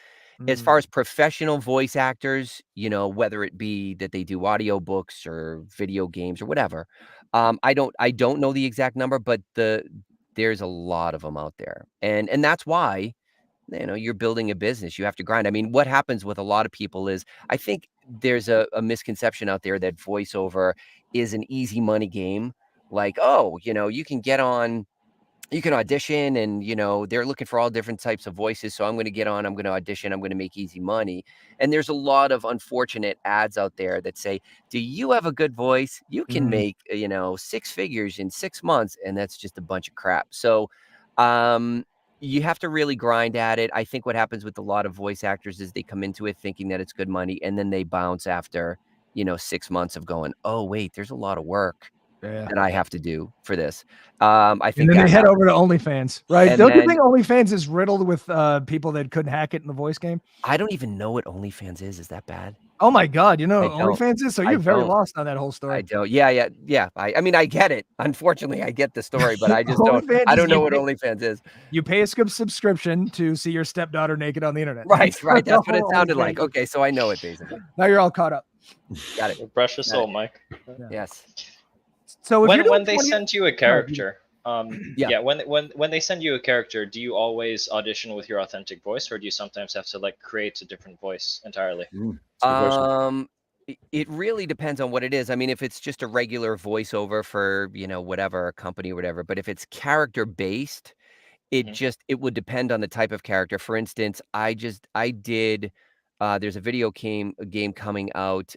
As far as professional voice actors, whether it be that they do audiobooks or video games or whatever, I don't know the exact number, but there's a lot of them out there. And that's why, you're building a business. You have to grind. I mean, what happens with a lot of people is, I think there's a misconception out there that voiceover is an easy money game. Like, oh, you can get on, you can audition, and, they're looking for all different types of voices. So I'm going to get on, I'm going to audition, I'm going to make easy money. And there's a lot of unfortunate ads out there that say, do you have a good voice? You can make, 6 figures in 6 months. And that's just a bunch of crap. So, you have to really grind at it. I think what happens with a lot of voice actors is they come into it thinking that it's good money, and then they bounce after, 6 months of going, oh, wait, there's a lot of work that I have to do for this. I think and then they head over to OnlyFans, right? Don't you think OnlyFans is riddled with people that couldn't hack it in the voice game? I don't even know what OnlyFans is. Is that bad? Oh my God, OnlyFans is? So you're very lost on that whole story. I don't. Yeah. I mean, I get it. Unfortunately, I get the story, but I just don't. I don't know what OnlyFans is. You pay a subscription to see your stepdaughter naked on the internet. Right. That's what it sounded like. Okay, so I know it basically. Now you're all caught up. Got it. Brush your soul, Mike. Yes. So when they send you a character, when they send you a character, do you always audition with your authentic voice, or do you sometimes have to create a different voice entirely? It really depends on what it is. I mean, if it's just a regular voiceover for, whatever, a company or whatever, but if it's character based, it would depend on the type of character. For instance, I did there's a video game coming out,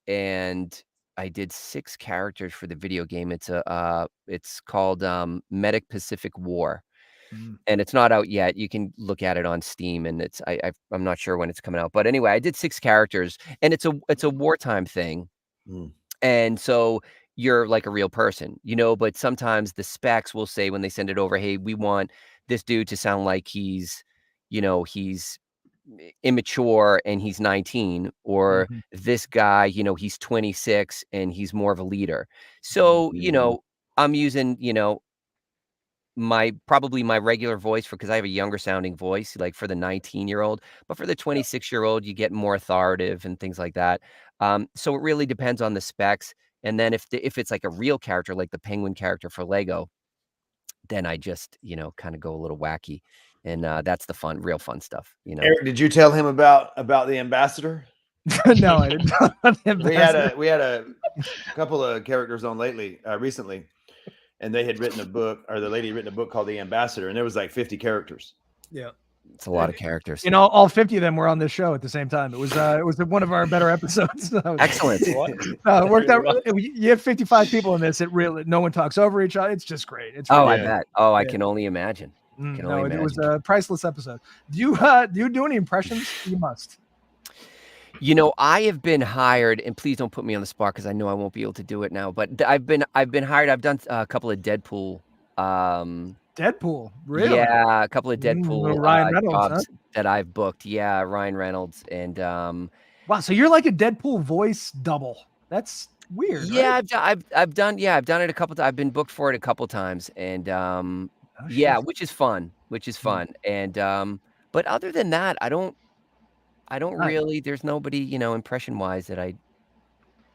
and I did 6 characters for the video game. It's called Medic Pacific War. And it's not out yet. You can look at it on Steam, and I'm not sure when it's coming out. But anyway, I did 6 characters, and it's a wartime thing. And so you're like a real person, but sometimes the specs will say when they send it over, hey, we want this dude to sound like he's immature and he's 19, or this guy, he's 26 and he's more of a leader. So, I'm using, probably my regular voice because I have a younger sounding voice, like for the 19-year-old, but for the 26-year-old, you get more authoritative and things like that. So it really depends on the specs. And then if it's like a real character, like the penguin character for Lego, then I just, kind of go a little wacky. And that's the real fun stuff. Eric, did you tell him about the ambassador? No, I didn't know about the ambassador. We had a couple of characters on recently, and they had written a book, or the lady had written a book called The Ambassador, and there was like 50 characters. Yeah. It's a lot of characters. All 50 of them were on this show at the same time. It was one of our better episodes. Excellent. It worked out. You have 55 people in this. No one talks over each other. It's just great. It's I bet. I can only imagine. Can No, only it was imagine. a priceless episode. Do you do any impressions? You must. You know, I have been hired, and please don't put me on the spot because I know I won't be able to do it now. But I've been hired. I've done a couple of Deadpool. Deadpool, really? Yeah, a couple of Deadpool Ryan Reynolds, jobs that I've booked. Yeah, Ryan Reynolds and wow. So you're like a Deadpool voice double. That's weird. yeah, right? I've done it a couple times. I've been booked for it a couple times, and yeah, shit. which is fun, and but other than that, I don't Nice. really. There's nobody, impression wise that I.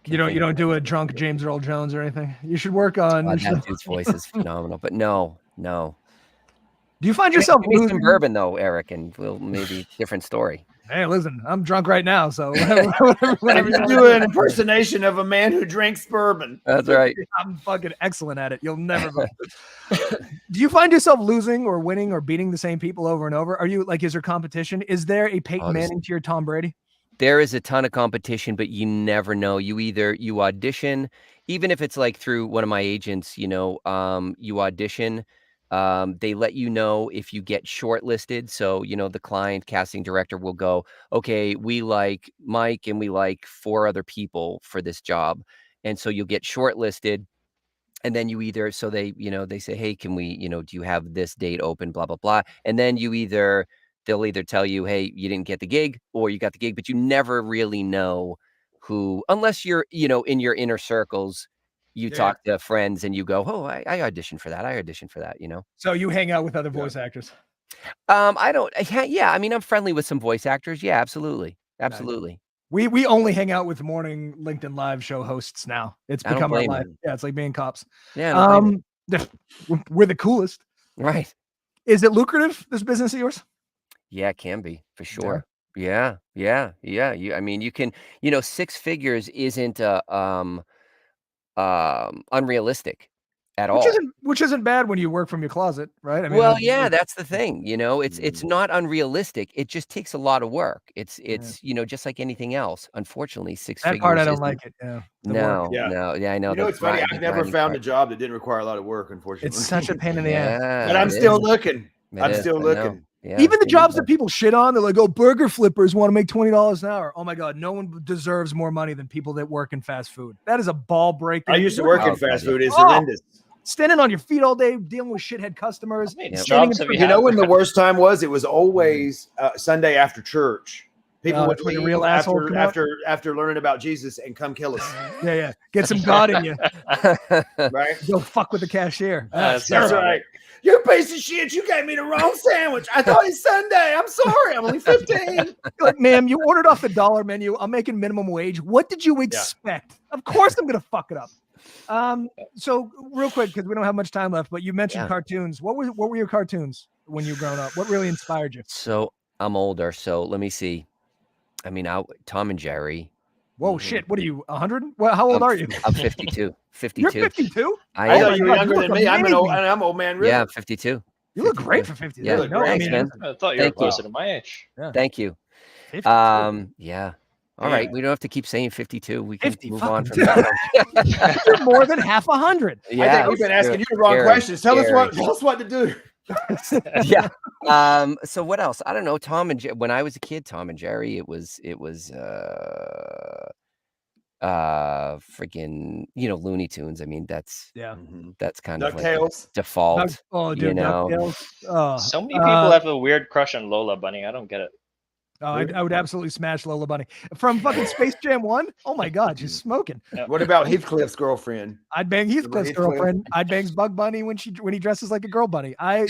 You don't do a drunk James Earl Jones or anything. You should work on. That dude's voice is phenomenal, but no. Do you find yourself Give me some losing? bourbon though, Eric, and we'll maybe different story. Hey, listen, I'm drunk right now, so whatever You do an impersonation of a man who drinks bourbon. That's right. I'm fucking excellent at it. You'll never go. Do you find yourself losing or winning or beating the same people over and over? Are you like, is there competition? Is there a Peyton Manning to your Tom Brady? There is a ton of competition, but you never know. You audition, even if it's like through one of my agents, you audition. They let you know if you get shortlisted. So, the client casting director will go, okay, we like Mike and we like 4 other people for this job. And so you'll get shortlisted. And then you either, so they say, hey, can we, do you have this date open, blah, blah, blah. And then they'll either tell you, hey, you didn't get the gig or you got the gig, but you never really know who, unless you're, in your inner circles, you talk to friends and you go, oh, I auditioned for that. I auditioned for that, So you hang out with other voice actors. I don't, yeah. I mean, I'm friendly with some voice actors. Yeah, absolutely. Absolutely. We only hang out with morning LinkedIn Live show hosts now. It's become our life. Yeah, it's like being cops. Yeah. We're the coolest. Right. Is it lucrative, this business of yours? Yeah, it can be for sure. Yeah. I mean, you can, 6 figures isn't unrealistic at all. Which isn't bad when you work from your closet, right? I mean, Well, yeah, that's the thing. It's not unrealistic. It just takes a lot of work. It's just like anything else. Unfortunately, 6 figures. That part I don't like it. Yeah. No. Yeah, I know. It's funny. I've never found a job that didn't require a lot of work. Unfortunately, it's such a pain in the ass. But I'm still looking. I'm still looking. Yeah, even the jobs that people shit on, they're like, oh, burger flippers want to make $20 an hour. Oh my God, no one deserves more money than people that work in fast food. That is a ball break. I used to work in fast food. It's horrendous. Standing on your feet all day, dealing with shithead customers. You know when the worst time was? It was always Sunday after church. People would leave real after learning about Jesus and come kill us. Yeah. Get some God in you. Right? Go fuck with the cashier. That's right. You piece of shit. You gave me the wrong sandwich. I thought it's Sunday. I'm sorry. I'm only 15. Like, ma'am, you ordered off the dollar menu. I'm making minimum wage. What did you expect? Of course I'm going to fuck it up. So real quick, because we don't have much time left, but you mentioned cartoons. What were your cartoons when you were growing up? What really inspired you? So I'm older. So let me see. I mean, Tom and Jerry. Whoa, shit. What are you, 100? Well, how old are you? I'm 52. 52. You're 52? I thought you were younger than me. I'm old man. Really? Yeah, I'm 52. You look great for 52. Yeah, thanks, man. I thought you were closer to my age. Yeah. Thank you. 52. Yeah. All right. We don't have to keep saying 52. We can 50, move on from that. You're more than half 100. Yeah. I think we've been asking you the wrong questions. Tell us what to do. Yeah. So what else? I don't know. When I was a kid, Tom and Jerry, it was freaking, Looney Tunes. I mean, that's kind of like default. DuckTales. So many people have a weird crush on Lola Bunny. I don't get it. Oh, I would absolutely smash Lola Bunny from fucking Space Jam 1. Oh my God, she's smoking. What about Heathcliff's girlfriend? I'd bang Heathcliff's girlfriend. I'd bang Bug Bunny when he dresses like a girl bunny. Hot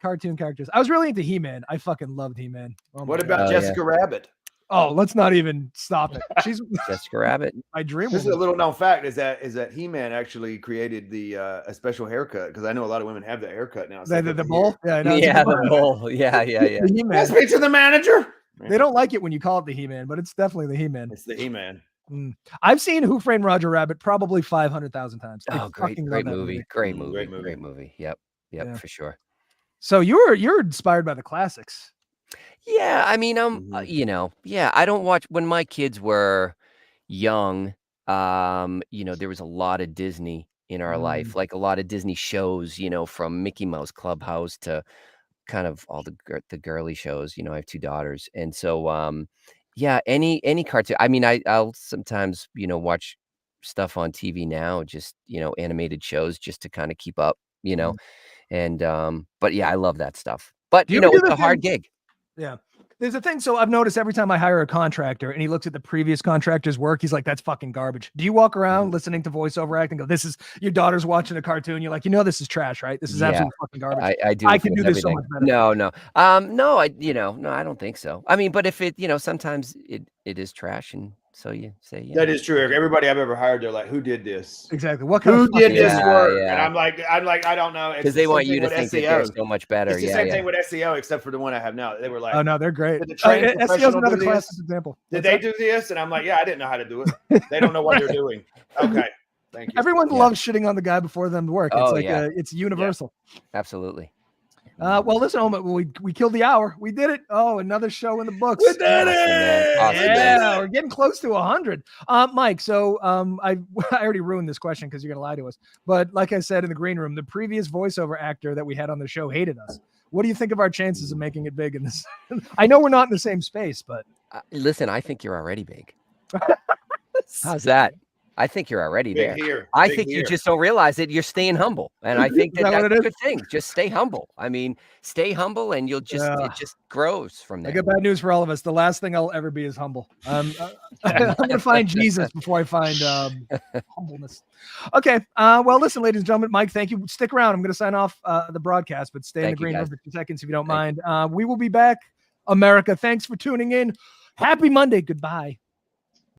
cartoon characters. I was really into He-Man. I fucking loved He-Man. What about Jessica Rabbit? Oh, let's not even stop it. She's Jessica Rabbit. My dream. This is a little known fact is that He-Man actually created a special haircut, because I know a lot of women have that haircut now. The bowl? Yeah, I know. Yeah, the bowl. Yeah. Let's speak to the manager. They don't like it when you call it the He-Man, but it's definitely the He-Man. It's the He-Man. I've seen Who Framed Roger Rabbit probably 500,000 times. Oh, great movie. Great movie. Yep, for sure. So you're inspired by the classics. Yeah, I mean, I don't watch when my kids were young. There was a lot of Disney in our life, like a lot of Disney shows, you know, from Mickey Mouse Clubhouse to kind of all the girly shows. You know, I have 2 daughters, and so yeah, any cartoon. I mean, I'll sometimes, you know, watch stuff on TV now, just, you know, animated shows just to kind of keep up, you know. And but yeah, I love that stuff. But Do you you ever know, do it's the a hard thing- gig. Yeah. There's a thing. So I've noticed every time I hire a contractor and he looks at the previous contractor's work, he's like, that's fucking garbage. Do you walk around listening to voiceover act and go, this is your daughter's watching a cartoon? You're like, you know, this is trash, right? This is Yeah, absolutely fucking garbage. I do. I can do influence this so everything. much better. No, no. No, no, I don't think so. I mean, but if it, you know, sometimes it is trash, and so you say, yeah. That is true. Everybody I've ever hired, they're like, "Who did this? Exactly. What kind Who of did this Yeah, work?" yeah. And I'm like, I don't know. It's Because the they same want you thing to with think that SEO. they're so much better. It's the Yeah, same yeah. thing with SEO, except for the one I have now. They were like, Oh no, they're great. Did the trained SEO is professional another do classic this? example. "Did What's they that? do this?" And I'm like, "Yeah, I didn't know how to do it. They don't know what they're doing." Okay, thank you. Everyone Yeah. loves shitting on the guy before them to work. It's Oh, like yeah. it's universal. Absolutely. Well, listen, Oma, we killed the hour. We did it. Oh, another show in the books. We did Awesome, man. it! Awesome, Yeah, we're getting close to 100. Mike, so I already ruined this question because you're gonna lie to us. But like I said in the green room, the previous voiceover actor that we had on the show hated us. What do you think of our chances of making it big in this? I know we're not in the same space, but Listen, I think you're already big. How's that? I think you're already Big there. here. I Big think you here. just don't realize it. You're staying humble, and I think Is that that's what a it is? good thing. Just stay humble. I mean, stay humble, and you'll just Yeah. it just grows from I there. got bad news for all of us. The last thing I'll ever be is humble. I'm gonna find Jesus before I find humbleness. Okay. Well, listen, ladies and gentlemen, Mike, thank you. Stick around. I'm gonna sign off the broadcast, but stay in the Thank you, green room guys. for 2 seconds if you don't Thank mind. We will be back. America, thanks for tuning in. Happy Monday. Goodbye.